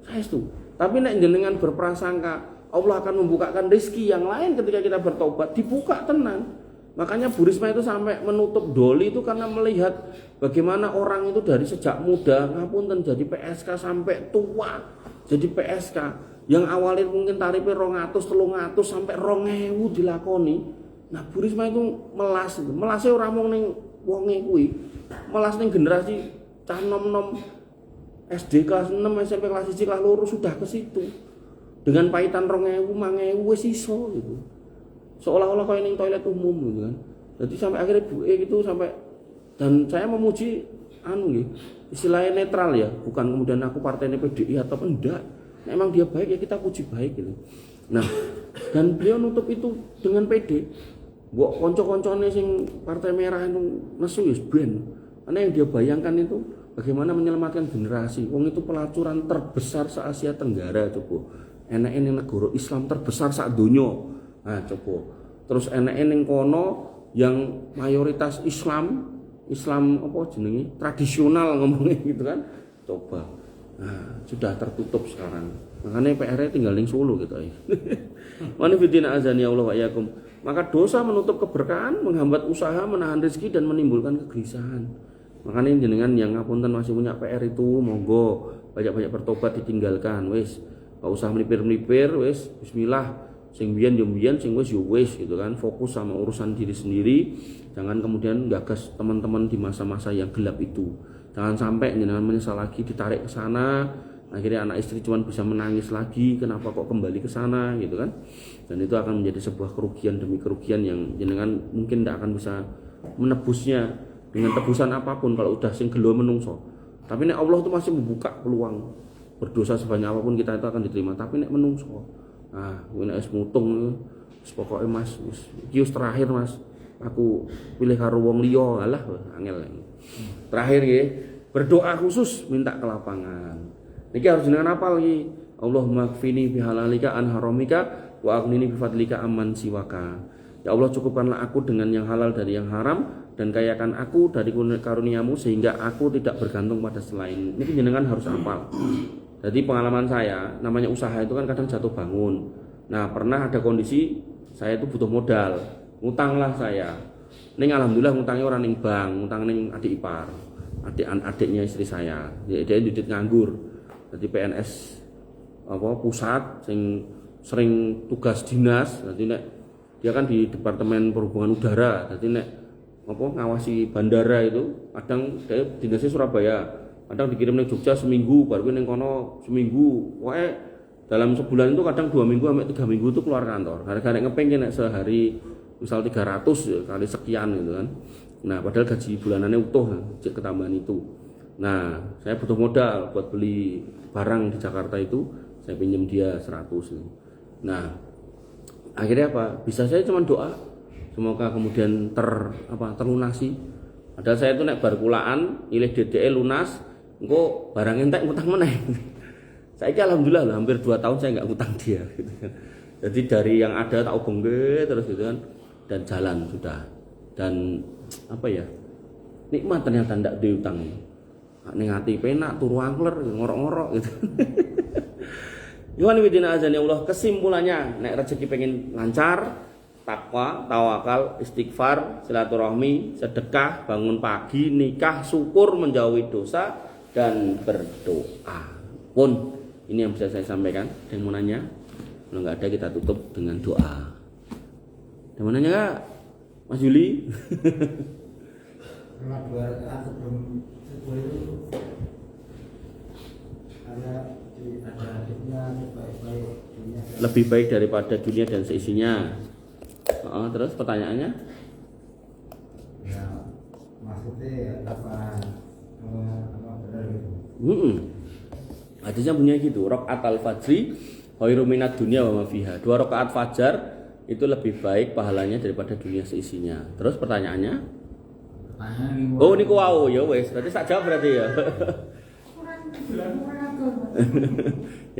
Saestu. Tapi nek jenengan berprasangka Allah akan membukakan rezeki yang lain ketika kita bertobat, dibuka tenang. Makanya Bu Risma itu sampai menutup doli itu karena melihat bagaimana orang itu dari sejak muda ngapunten jadi PSK sampai tua jadi PSK yang awalnya mungkin tarifnya 200, 300 sampai 2000 dilakoni. Nah Bu Risma itu melasnya orang mau ning wonge kuwi, melas ning generasi cah nom-nom SD kelas 6, SMP kelas 1, kelas 2 sudah ke situ. Dengan pahitan 2000, 5000 wis iso gitu. Seolah-olah kayak ning toilet umum gitu kan. Jadi sampai akhirnya Bu gitu sampai, dan saya memuji istilahnya netral ya, bukan kemudian aku partainya PDI atau enggak. Nah, emang dia baik ya kita puji baik gitu. Nah, dan beliau nutup itu dengan PD. Mbok kanca-kancane sing partai merah itu nesu wis ben. Karena yang dia bayangkan itu bagaimana menyelamatkan generasi. Wong itu pelacuran terbesar se-Asia Tenggara coba. Enake ning negara Islam terbesar sak donya. Nah, coba. Terus enake ning kono yang mayoritas Islam tradisional ngomongnya gitu kan. Coba. Nah, sudah tertutup sekarang. Makanya PR-nya tinggal di Solo gitu aja. Manifidina azani Allah wa iyyakum. Maka dosa menutup keberkahan, menghambat usaha, menahan rezeki dan menimbulkan kegelisahan. Makanya jenengan yang ngapunten masih punya PR itu monggo banyak-banyak bertobat ditinggalkan wis. Enggak usah melipir-melipir wis bismillah. Sing biyen yo biyen sing wis yo wis gitu kan. Fokus sama urusan diri sendiri. Jangan kemudian gagas teman-teman di masa-masa yang gelap itu. Jangan sampai jenengan menyesal lagi ditarik ke sana. Akhirnya anak istri cuma bisa menangis lagi, kenapa kok kembali ke sana gitu kan. Dan itu akan menjadi sebuah kerugian demi kerugian yang jenengan mungkin tidak akan bisa menebusnya dengan tebusan apapun kalau udah sing gelo menungso. Tapi nek Allah itu masih membuka peluang berdosa sebanyak apapun kita itu akan diterima. Tapi nek menungso, nah nek wis mutung wis pokoke Mas iki wis terakhir Mas. Aku pilih karo wong liya, alah angel. Terakhir nggih, berdoa khusus minta ke lapangan. Niki harus jenengan hafal iki. Allahumma kfini bihalalika an haramika wa aghnini bifadlika amman siwaka. Ya Allah, cukupkanlah aku dengan yang halal dari yang haram dan kayakan aku dari karuniamu sehingga aku tidak bergantung pada selain. Niki jenengan harus hafal. Jadi pengalaman saya, namanya usaha itu kan kadang jatuh bangun. Nah, pernah ada kondisi saya itu butuh modal, ngutanglah saya. Ning alhamdulillah ngutangnya orang ning bank, ngutang ning adik ipar. Adiknya istri saya. Dia didit nganggur. Jadi PNS pusat sing sering tugas dinas. Jadi nek dia kan di Departemen Perhubungan Udara. Jadi nek ngawasi bandara itu kadang dia dinasnya Surabaya. Kadang dikirim ning Jogja seminggu, baru ning kono seminggu. Wae dalam sebulan itu kadang 2 minggu sampai 3 minggu itu keluar kantor. Gara-gara ngepengin nek sehari misal 300 kali sekian gitu kan. Nah, padahal gaji bulanannya utuh cek ketambahan itu. Nah, saya butuh modal buat beli barang di Jakarta itu, saya pinjam dia 100. Nah, akhirnya apa? Bisa saya cuma doa semoga kemudian terlunasi. Padahal saya itu nek bar kulaan, ilih DDE lunas, engko barang entek ngutang meneh. Saya alhamdulillah lah, hampir 2 tahun saya nggak ngutang dia gitu kan. Jadi dari yang ada tak obongke terus gitu kan, dan jalan sudah. Dan apa ya? Nikmat ternyata ndak diutang. Ning ati penak turu angler ngorok-ngorok gitu. Iwan widina azan ya Allah, kesimpulannya nek rezeki pengen lancar, takwa, tawakal, istighfar, silaturahmi, sedekah, bangun pagi, nikah, syukur, menjauhi dosa dan berdoa. Pun ini yang bisa saya sampaikan. Dan mau nanya? Kalau nggak ada kita tutup dengan doa. Dan mau nanya nggak, Mas Juli? Lebih baik daripada dunia dan seisinya. Terus pertanyaannya? Ya, maksudnya apa benar gitu? Hadisnya punya gitu. Rakaat al-fajri khairu minad dunya wa ma fiha. 2 rakaat fajar itu lebih baik pahalanya daripada dunia seisinya. Terus pertanyaannya? Oh, niku wau ya wis. Berarti sak jawab berarti ya.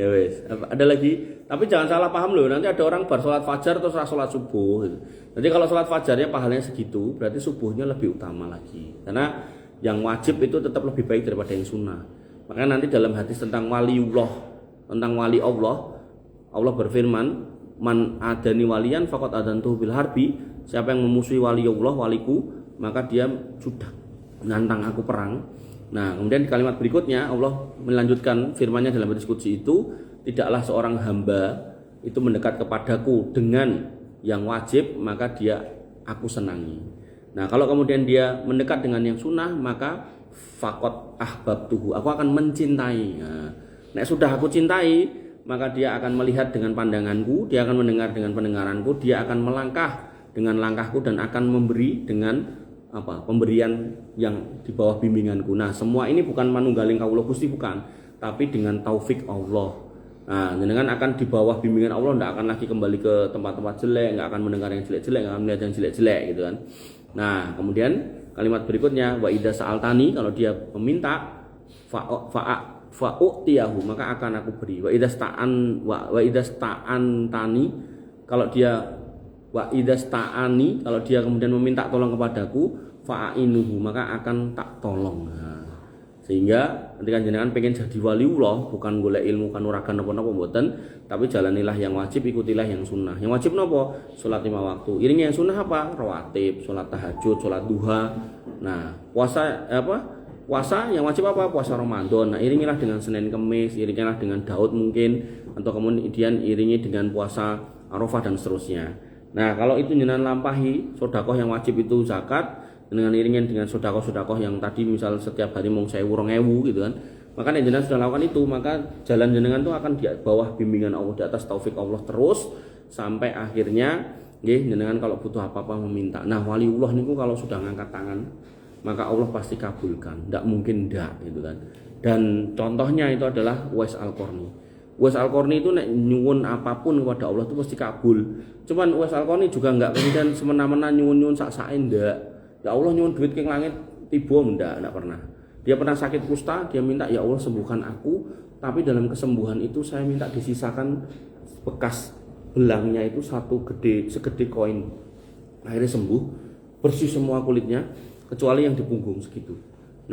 Ya wis. Ada lagi? Tapi jangan salah paham loh. Nanti ada orang bar salat fajar terus salat subuh gitu. Jadi kalau salat fajarnya pahalanya segitu, berarti subuhnya lebih utama lagi. Karena yang wajib itu tetap lebih baik daripada yang sunnah. Makanya nanti dalam hadis tentang waliullah, tentang wali Allah, Allah berfirman, "Man adani waliyan faqad adantuhu bil harbi." Siapa yang memusuhi waliullah, waliku, maka dia sudah menantang aku perang. Nah, kemudian di kalimat berikutnya Allah melanjutkan firman-Nya dalam hadis qudsi itu, tidaklah seorang hamba itu mendekat kepadaku dengan yang wajib, maka dia aku senangi. Nah, kalau kemudian dia mendekat dengan yang sunnah, maka faqad ahbabtuhu, aku akan mencintai. Nah, nek sudah aku cintai, maka dia akan melihat dengan pandanganku, dia akan mendengar dengan pendengaranku, dia akan melangkah dengan langkahku dan akan memberi dengan pemberian yang di bawah bimbinganku. Nah, semua ini bukan manunggaling kawula Gusti, bukan, tapi dengan taufik Allah. Nah, jenengan akan di bawah bimbingan Allah, tidak akan lagi kembali ke tempat-tempat jelek, nggak akan mendengar yang jelek-jelek, nggak akan melihat yang jelek-jelek gitu kan. Nah, kemudian kalimat berikutnya, wa idza sa'altani, kalau dia meminta, fa'utiyahu, maka akan aku beri. Wa idza sta'antani, kalau dia kalau dia kemudian meminta tolong kepadaku, fa'inuhu, maka akan tak tolong. Nah, Sehingga ketika jenengan pengen jadi waliullah, bukan golek ilmu kanuragan napa-napa mboten, tapi jalanilah yang wajib, ikutilah yang sunnah. Yang wajib napa? Salat 5 waktu. Iringi yang sunnah apa? Rawatib, salat tahajud, salat duha. Nah, puasa Puasa yang wajib apa? Puasa Ramadan. Nah, iringilah dengan Senin Kemis, iringilah dengan Daud mungkin, atau kemudian iringi dengan puasa Arafah dan seterusnya. Nah, kalau itu jenengan lampahi, sedekah yang wajib itu zakat, dengan iringin dengan sedekah-sedekah yang tadi misal setiap hari mung 1000 2000 gitu kan. Maka yang jenengan sudah lakukan itu, maka jalan jenengan itu akan di bawah bimbingan Allah, di atas taufik Allah terus sampai akhirnya nggih jenengan kalau butuh apa-apa meminta. Nah, waliullah niku kalau sudah ngangkat tangan, maka Allah pasti kabulkan. Tidak mungkin ndak gitu kan. Dan contohnya itu adalah Uwais Al-Qarni. Uwais Al-Qarni itu nek nyuwun apapun kepada Allah itu pasti kabul. Cuman Uwais Al-Qarni juga enggak kemudian semena-mena nyuwun-nyuwun sak-sake ndak. Ya Allah nyuwun duit ke langit tiba enggak pernah. Dia pernah sakit kusta, dia minta ya Allah sembuhkan aku, tapi dalam kesembuhan itu saya minta disisakan bekas belangnya itu segede koin. Akhirnya sembuh, bersih semua kulitnya kecuali yang di punggung segitu.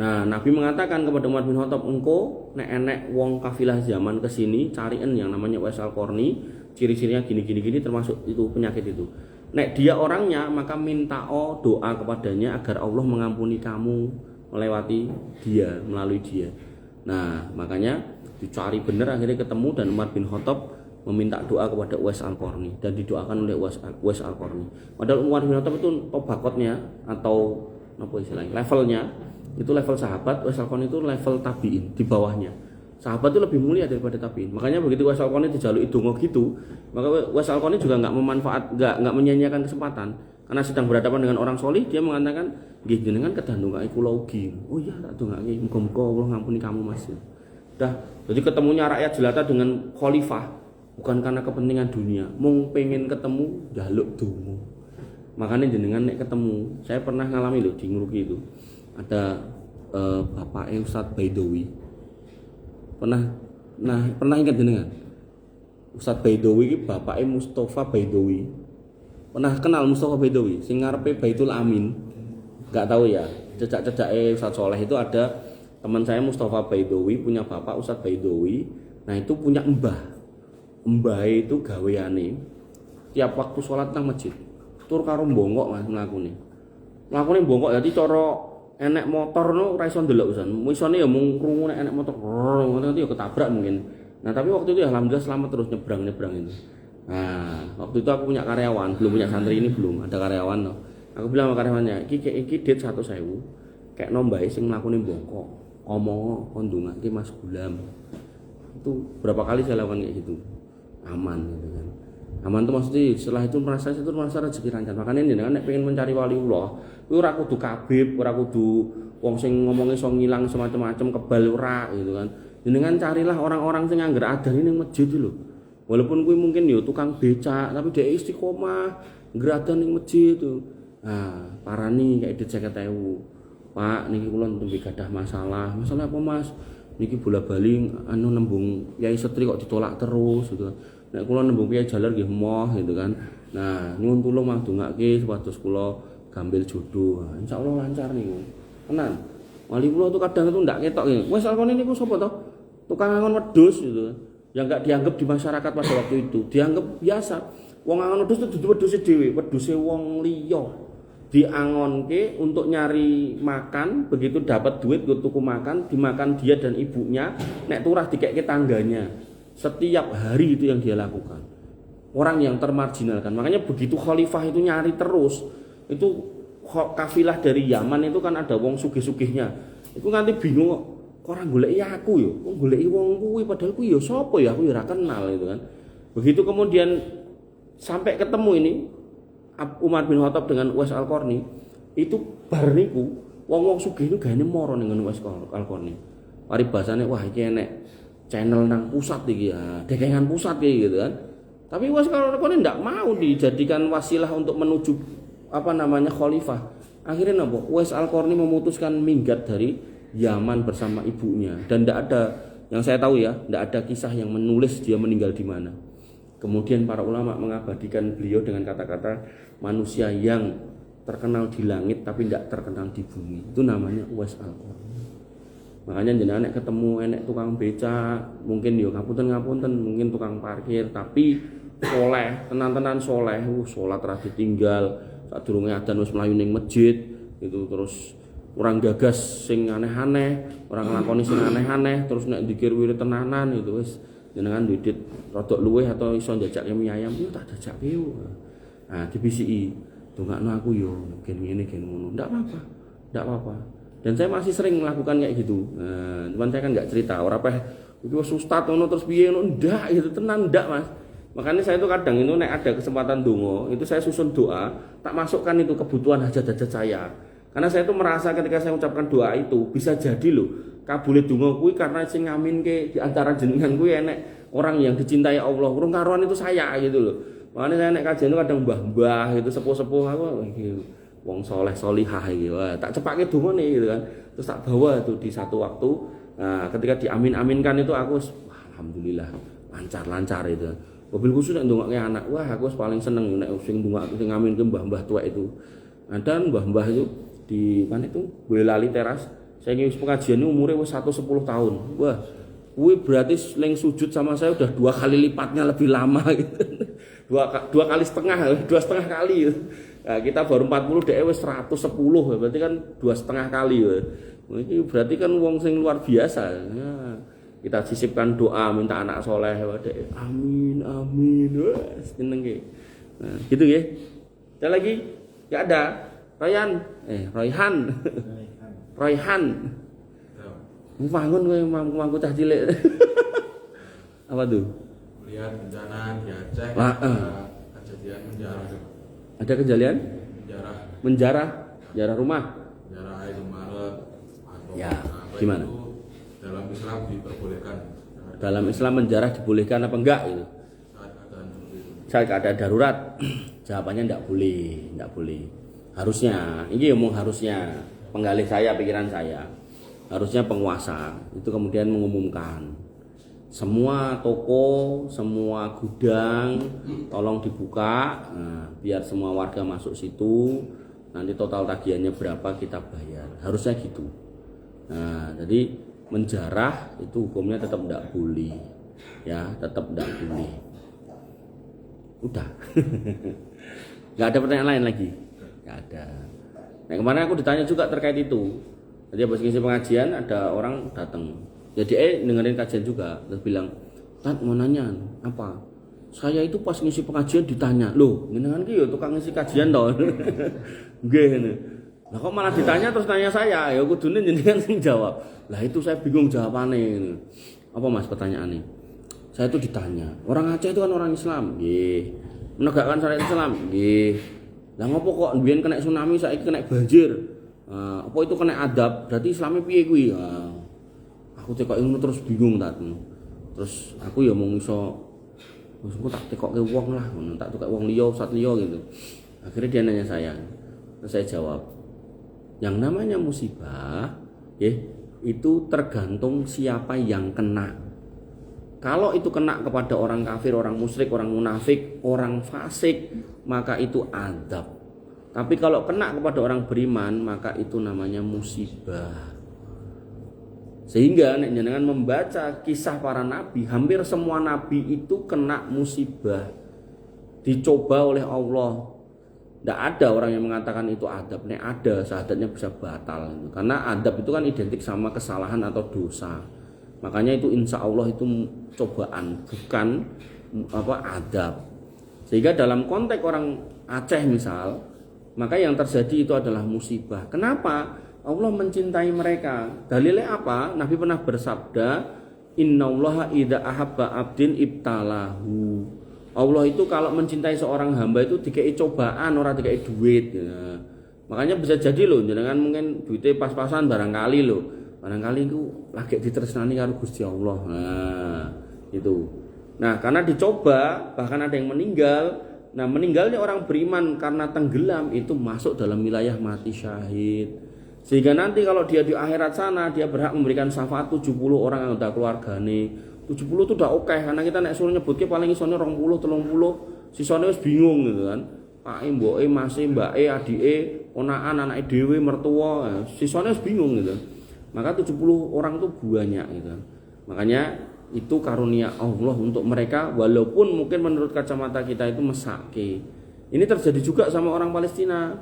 Nah, Nabi mengatakan kepada Umar bin Khattab, engko nek enek wong kafilah zaman kesini cariin yang namanya Uwais Al-Qarni, ciri-cirinya gini termasuk itu penyakit itu. Nek dia orangnya, maka minta doa kepadanya agar Allah mengampuni kamu melewati dia, melalui dia. Nah, makanya dicari benar akhirnya ketemu dan Umar bin Khattab meminta doa kepada Uwais Al-Qarni dan didoakan oleh Uwais Al-Qarni. Padahal Umar bin Khattab itu tobakotnya atau apa istilahnya, levelnya itu level sahabat, Uwais Al-Qarni itu level tabiin di bawahnya. Sahabat itu lebih mulia daripada tabiin. Makanya begitu Uwais Al-Qarni dijaluki donga gitu, maka Uwais Al-Qarni juga enggak menyia-nyiakan kesempatan. Karena sedang berhadapan dengan orang solih, dia mengatakan, nggih jenengan kedah ndongake kula ugi. Oh iya, tak ndongake, muga-muga Allah ngampuni kamu Mas. Dah, jadi ketemunya rakyat jelata dengan khalifah bukan karena kepentingan dunia, mung pengen ketemu njaluk donga. Makanya jenengan nek ketemu, saya pernah ngalami loh di Ngruki itu. Ada Bapak Ustadz Baidowi. Pernah ingat jenengan? Ustadz Baidowi iki bapake Mustafa Baidowi. Pernah kenal Mustafa Baidowi sing ngarepe Baitul Amin? Enggak tahu ya. Cecak-cecake Ustadz Soleh itu ada teman saya Mustafa Baidowi punya bapak Ustadz Baidowi. Nah, itu punya mbah. Mbah itu gaweane tiap waktu sholat nang masjid. Tur karo bongkok Mas mlakune. Mlakune bongkok dadi cara enek motor no ora iso ndelok pisan. Isone ya mung krungu nek enek motor ngono ya ketabrak mungkin. Nah, tapi waktu itu ya alhamdulillah selamat terus nyebrang itu. Nah, waktu itu aku punya karyawan, belum punya santri ini belum, ada karyawan no. Aku bilang sama karyawannya, iki dit 100.000. Kayak nombae sing mlakune bongkok. Omong kon ndongake Mas Gulam. Itu berapa kali saya lakukan kayak gitu. Aman gitu kan. Aman itu maksudnya setelah itu merasa rezeki lancar. Makanya ini kan nek pengen mencari waliullah, kuwi ora kudu kabib, ora kudu wong sing ngomongnya iso ngilang semacam-macam kebal ora gitu kan. Jenengan carilah orang-orang sing angger adan ning masjid lho. Walaupun kuwi mungkin yo tukang becak, tapi dia istiqomah ngeradan ning masjid itu. Nah, parani kayak dit 50.000. Pak, niki kula nembe gadah masalah. Masalah apa, Mas? Niki bola-bali nembung Yai Setri kok ditolak terus gitu. Nek kula nembung Yai Jalar nggih moh gitu kan. Nah, nyuwun tulung mah dongake supados kula gambil jodoh. Nah, insyaallah lancar niku. Tenan. Wali kula tuh kadang itu ndak ketok nggih. Wes alkone niku sapa to? Tukang angon wedhus gitu. Yang enggak dianggap di masyarakat pada waktu itu. Dianggap biasa. Wong angon wedhus itu dudu wedhuse dhewe, wedhuse wong liya. Diangonke untuk nyari makan, begitu dapat duit gue tuku makan, dimakan dia dan ibunya, nek turah dikeke tangganya. Setiap hari itu yang dia lakukan. Orang yang termarginalkan. Makanya begitu khalifah itu nyari terus, itu kafilah dari Yaman itu kan ada wong sugih-sugihnya. Itu nanti bingung kok orang goleki aku yo, kok goleki wong kuwi padahal kuwi yo sapa ya, aku yo ora kenal itu kan. Begitu kemudian sampai ketemu ini Umar bin Khattab dengan Uwais Al-Qarni itu bar niku wong-wong sugih itu gaene moro ning Uwais Al-Qarni. Paribasane wah iki enek channel nang pusat iki ya, dekengan pusat iki gitu kan. Tapi Uwais Al-Qarni ndak mau dijadikan wasilah untuk menuju khalifah. Akhirnya napa? Uwais Al-Qarni memutuskan minggat dari Yaman bersama ibunya dan ndak ada yang saya tahu ya, ndak ada kisah yang menulis dia meninggal di mana. Kemudian para ulama mengabadikan beliau dengan kata-kata manusia yang terkenal di langit tapi tidak terkenal di bumi. Itu namanya Uwais Al-Qarni. Makanya jenengan nek ketemu enek tukang becak, mungkin yo ngapunten, mungkin tukang parkir, tapi soleh, tenan-tenan soleh, salat ra ditinggal, sadurunge adzan wis mlayu ning masjid, itu terus orang gagas sing aneh-aneh, orang nglakoni sing aneh-aneh, terus nek dzikir wirid tenanan itu wis jenengan duit rodok luweh atau iso njajakke mie ayam, yo tak jajakke yo. Nah, dibisiki, dongakno aku yo, gen ngene gen ngono. Ndak apa-apa. Dan saya masih sering melakukan kayak gitu. Nah, cuman saya kan nggak cerita. Ora apa iki wis ustaz ngono terus piye ngono, ndak gitu tenan ndak, Mas. Makanya saya itu kadang itu nek ada kesempatan donga, itu saya susun doa, tak masukkan itu kebutuhan hajat-hajat saya. Karena saya itu merasa ketika saya ucapkan doa itu bisa jadi loh kabule donga kuwi karena sing ngaminke di antara jenengan kuwi enek orang yang dicintai Allah. Urung karuan itu saya gitu loh. Makanya saya nek kajian itu kadang mbah-mbah itu sepuh-sepuh aku gitu. Wong soleh solihah gitu, tak cepake dongane gitu kan, terus tak bawa tuh di satu waktu. Nah, ketika diamin-aminkan itu aku alhamdulillah lancar itu. Mobil khusus nek ndongake anak, wah aku paling seneng nek sing ndongake sing ngaminke mbah-mbah tuwek itu. Ada mbah-mbah itu di mana itu Boyolali Teras. Saya ngisi pengajian ini umurnya wis 110 tahun. Wah, kuwi berarti leng sujud sama saya udah 2 kali lipatnya lebih lama gitu. dua kali setengah, 2,5 kali gitu. Nah, kita baru 40 dhek wis 110, berarti kan 2,5 kali ya. Ini berarti kan wong sing luar biasa. Ya, kita sisipkan doa minta anak soleh dhek. Amin. Wes seneng ki. Nah, gitu ya. Ada lagi? Enggak ada. Royhan. Bangun kowe mangku cah cilik. Apa tuh? Melihat bencana di Aceh, kejadian ada kejadian menjarah rumah, menjarah air Maret atau ya, apa gimana? Itu dalam Islam diperbolehkan. Dalam Islam menjarah dibolehkan apa enggak itu? Saat keadaan darurat, jawabannya enggak boleh. Harusnya, ini ngomong harusnya, penggalih saya, pikiran saya, harusnya penguasa itu kemudian mengumumkan. Semua toko, semua gudang tolong dibuka, nah, biar semua warga masuk situ. Nanti total tagihannya berapa kita bayar. Harusnya gitu. Nah, jadi menjarah itu hukumnya tetap tidak boleh. Ya, tetap tidak boleh. Udah. Gak ada pertanyaan lain lagi. Gak ada. Nah, kemarin aku ditanya juga terkait itu. Jadi habis ngisi pengajian ada orang datang. Jadi dengerin kajian juga, terus bilang, "Tat mau nanya apa? Saya itu pas ngisi pengajian ditanya, loh, jenengan ki yo tukang ngisi kajian toh." Nggih ngene. Lah kok malah ditanya terus nanya saya, ya kudune jenengan sing jawab. Lah itu saya bingung jawabane. Apa Mas pertanyaannya? Saya itu ditanya, orang Aceh itu kan orang Islam, nggih. Menegakkan syariat Islam, nggih. Lah ngopo kok mbiyen kena tsunami saiki kena banjir? Apa itu kena adab? Berarti Islamnya piye kuwi? Aku tekok ngono terus bingung ta. Terus aku ya mung iso aku tak tekokke wong lah, ngono tak tekok wong liya, ustaz liya gitu. Akhirnya dia nanya saya. Terus saya jawab, yang namanya musibah ya, itu tergantung siapa yang kena. Kalau itu kena kepada orang kafir, orang musyrik, orang munafik, orang fasik, maka itu adab. Tapi kalau kena kepada orang beriman, maka itu namanya musibah. Sehingga nek jenengan membaca kisah para nabi, hampir semua nabi itu kena musibah, dicoba oleh Allah. Tidak ada orang yang mengatakan itu adab. Nek ada, syahadatnya bisa batal. Karena adab itu kan identik sama kesalahan atau dosa. Makanya itu insya Allah itu cobaan, bukan adab. Sehingga dalam konteks orang Aceh misal, maka yang terjadi itu adalah musibah. Kenapa? Allah mencintai mereka. Dalilnya apa? Nabi pernah bersabda, "Innallaha idza ahabba abdin ibtalahu." Allah itu kalau mencintai seorang hamba itu dikei cobaan, ora dikei duit. Ya. Makanya bisa jadi loh, jangan mungkin duitnya pas-pasan barangkali loh. Barangkali itu lagi ditresnani karo Gusti Allah. Nah, itu. Nah, karena dicoba, bahkan ada yang meninggal. Nah, meninggalnya orang beriman karena tenggelam itu masuk dalam wilayah mati syahid. Sehingga nanti kalau dia di akhirat sana, dia berhak memberikan syafaat 70 orang anggota keluargane. 70 itu udah oke, karena kita nek suruh nyebutke paling isone 20, 30, sisane wis bingung gitu kan. Pake, mboke, mase, mbake, adike, ponakan, anake dhewe, mertua, sisane wis bingung gitu. maka 70 orang itu banyak gitu kan. Makanya itu karunia Allah untuk mereka, walaupun mungkin menurut kacamata kita itu mesake. Ini terjadi juga sama orang Palestina.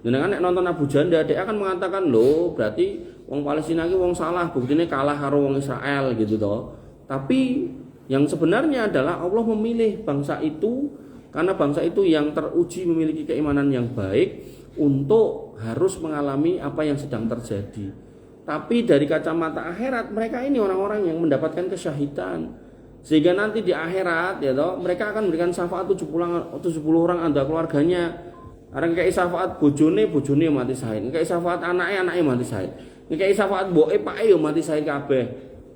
Jenengan nek nonton Abu Janda, dia akan mengatakan, "Loh, berarti wong Palestina iki wong salah, buktine kalah karo wong Israel gitu toh." Tapi yang sebenarnya adalah Allah memilih bangsa itu karena bangsa itu yang teruji memiliki keimanan yang baik untuk harus mengalami apa yang sedang terjadi. Tapi dari kacamata akhirat, mereka ini orang-orang yang mendapatkan kesyahidan. Sehingga nanti di akhirat ya toh, mereka akan memberikan syafaat 70 orang anggota keluarganya. Orang kayak syafaat bojone mati syahid, kayak syafaat anaknya mati syahid, kayak syafaat mboke pake yo mati syahid kabeh.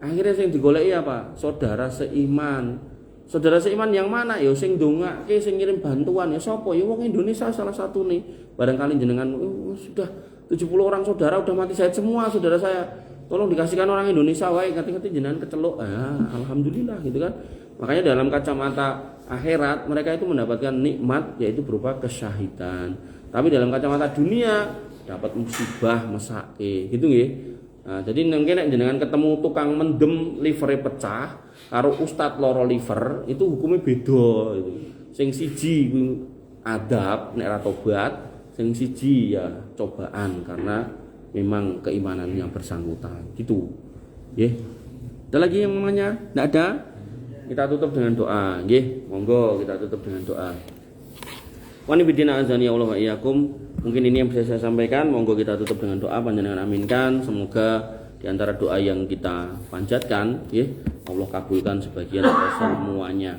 Akhirnya sing digoleki apa? Saudara seiman. Saudara seiman yang mana? Ya sing ndongake, sing ngirim bantuan ya sapa? Ya wong Indonesia salah satu nih. Barangkali jenengan sudah 70 orang saudara udah mati syahid semua saudara saya. Tolong dikasihkan orang Indonesia wae, ngerti-ngerti jenengan keceluk. Alhamdulillah gitu kan. Makanya dalam kacamata akhirat mereka itu mendapatkan nikmat yaitu berupa kesyahidan. Tapi dalam kacamata dunia dapat musibah mesake gitu nggih. Nah, jadi mungkin nek jenengan ketemu tukang mendem livernya pecah karo ustad loro liver itu hukumnya beda gitu. Sing siji adab nek ra tobat, sing siji ya cobaan karena memang keimanan yang bersangkutan gitu. Nggih. Ada lagi yang namanya? Enggak ada? Kita tutup dengan doa, nggih. Monggo kita tutup dengan doa. Wani bidina azani Allah wa iyyakum. Mungkin ini yang bisa saya sampaikan. Monggo kita tutup dengan doa, panjenengan aminkan. Semoga di antara doa yang kita panjatkan, nggih, Allah kabulkan sebagian atau semuanya.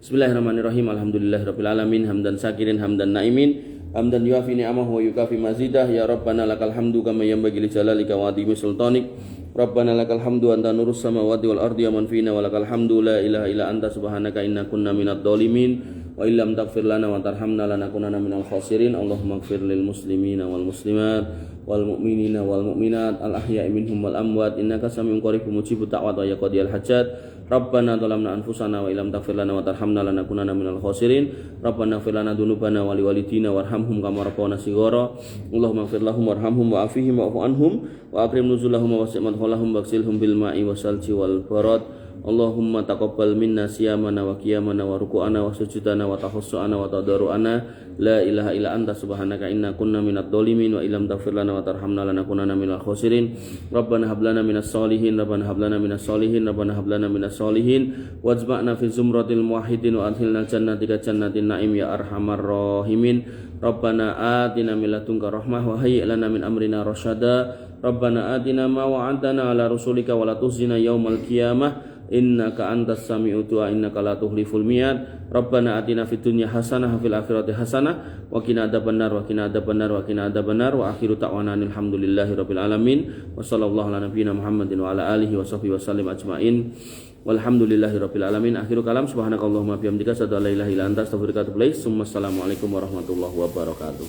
Bismillahirrahmanirrahim. Alhamdulillahirabbil alamin. Hamdan syakirin, hamdan naimin, hamdan yuafi ni'amahu wa yukafi mazidah. Ya Rabbana lakal hamdu kama yanbaghi li jalalika wa adhimi sultanik. Rabbana lakal hamdu anta nurus samawati wal ardi wa man fina wa lakal hamdu la ilaha illa anta subhanaka inna kunna minadh dhalimin wa illam taghfir lana wa tarhamna lanakunanna minal khasirin. Allahumma ighfir lil muslimina wal muslimat wal mu'minina wal mu'minat al ahya'i minhum wal amwat innaka samiun qaribun mujibud da'wat wa ya qadiyal hajat. Rabbana zalamna anfusana wa illam taghfir lana wa tarhamna lanakunanna minal khasirin. Rabbana ighfir lana dzunubana wa liwalidina warhamhum kama rabbana shighara. Allahumma ighfir lahum warhamhum wa afihim wa'fu anhum wa akrim nuzulahum wa wasi' madkhalahum waghsilhum bil ma'i wasalji wal barad. Allahumma taqabbal minna siyamana wa qiyamana wa ruku'ana wa sujudana wa tahassu'ana wa tadarru'ana. La ilaha illa anta subhanaka inna kunna minadh dhalimin wa illam taghfir lana wa tarhamna lanakunanna minal khasirin. Rabbana hab lana minas solihin, Rabbana hab lana minas solihin, Rabbana hab lana minas solihin wajma'na fi zumratil muwahhidin wa adkhilna jannatika jannatin na'im ya arhamar rahimin. Rabbana atina min ladunka rahmah wa hayyi' lana min amrina rasyada. Rabbana atina ma wa'adtana ala rusulika wa la tukhzina yaumal qiyamah innaka antas sami'ud du'a innaka la tukhliful mi'ad. Rabbana atina fid dunya hasanah wa fil akhirati hasanah wa qina adzabannar wa qina adzabannar wa qina adzabannar wa akhiru ta'wana alhamdulillahi rabbil alamin wa sallallahu ala nabiyyina Muhammadin wa ala alihi wa sahbihi wasallim ajmain walhamdulillahi rabbil alamin. Akhiru kalam subhanakallahumma bihamdika asyhadu an la ilaha illa anta astaghfiruka wa atubu ilaik. Assalamualaikum warahmatullahi wabarakatuh.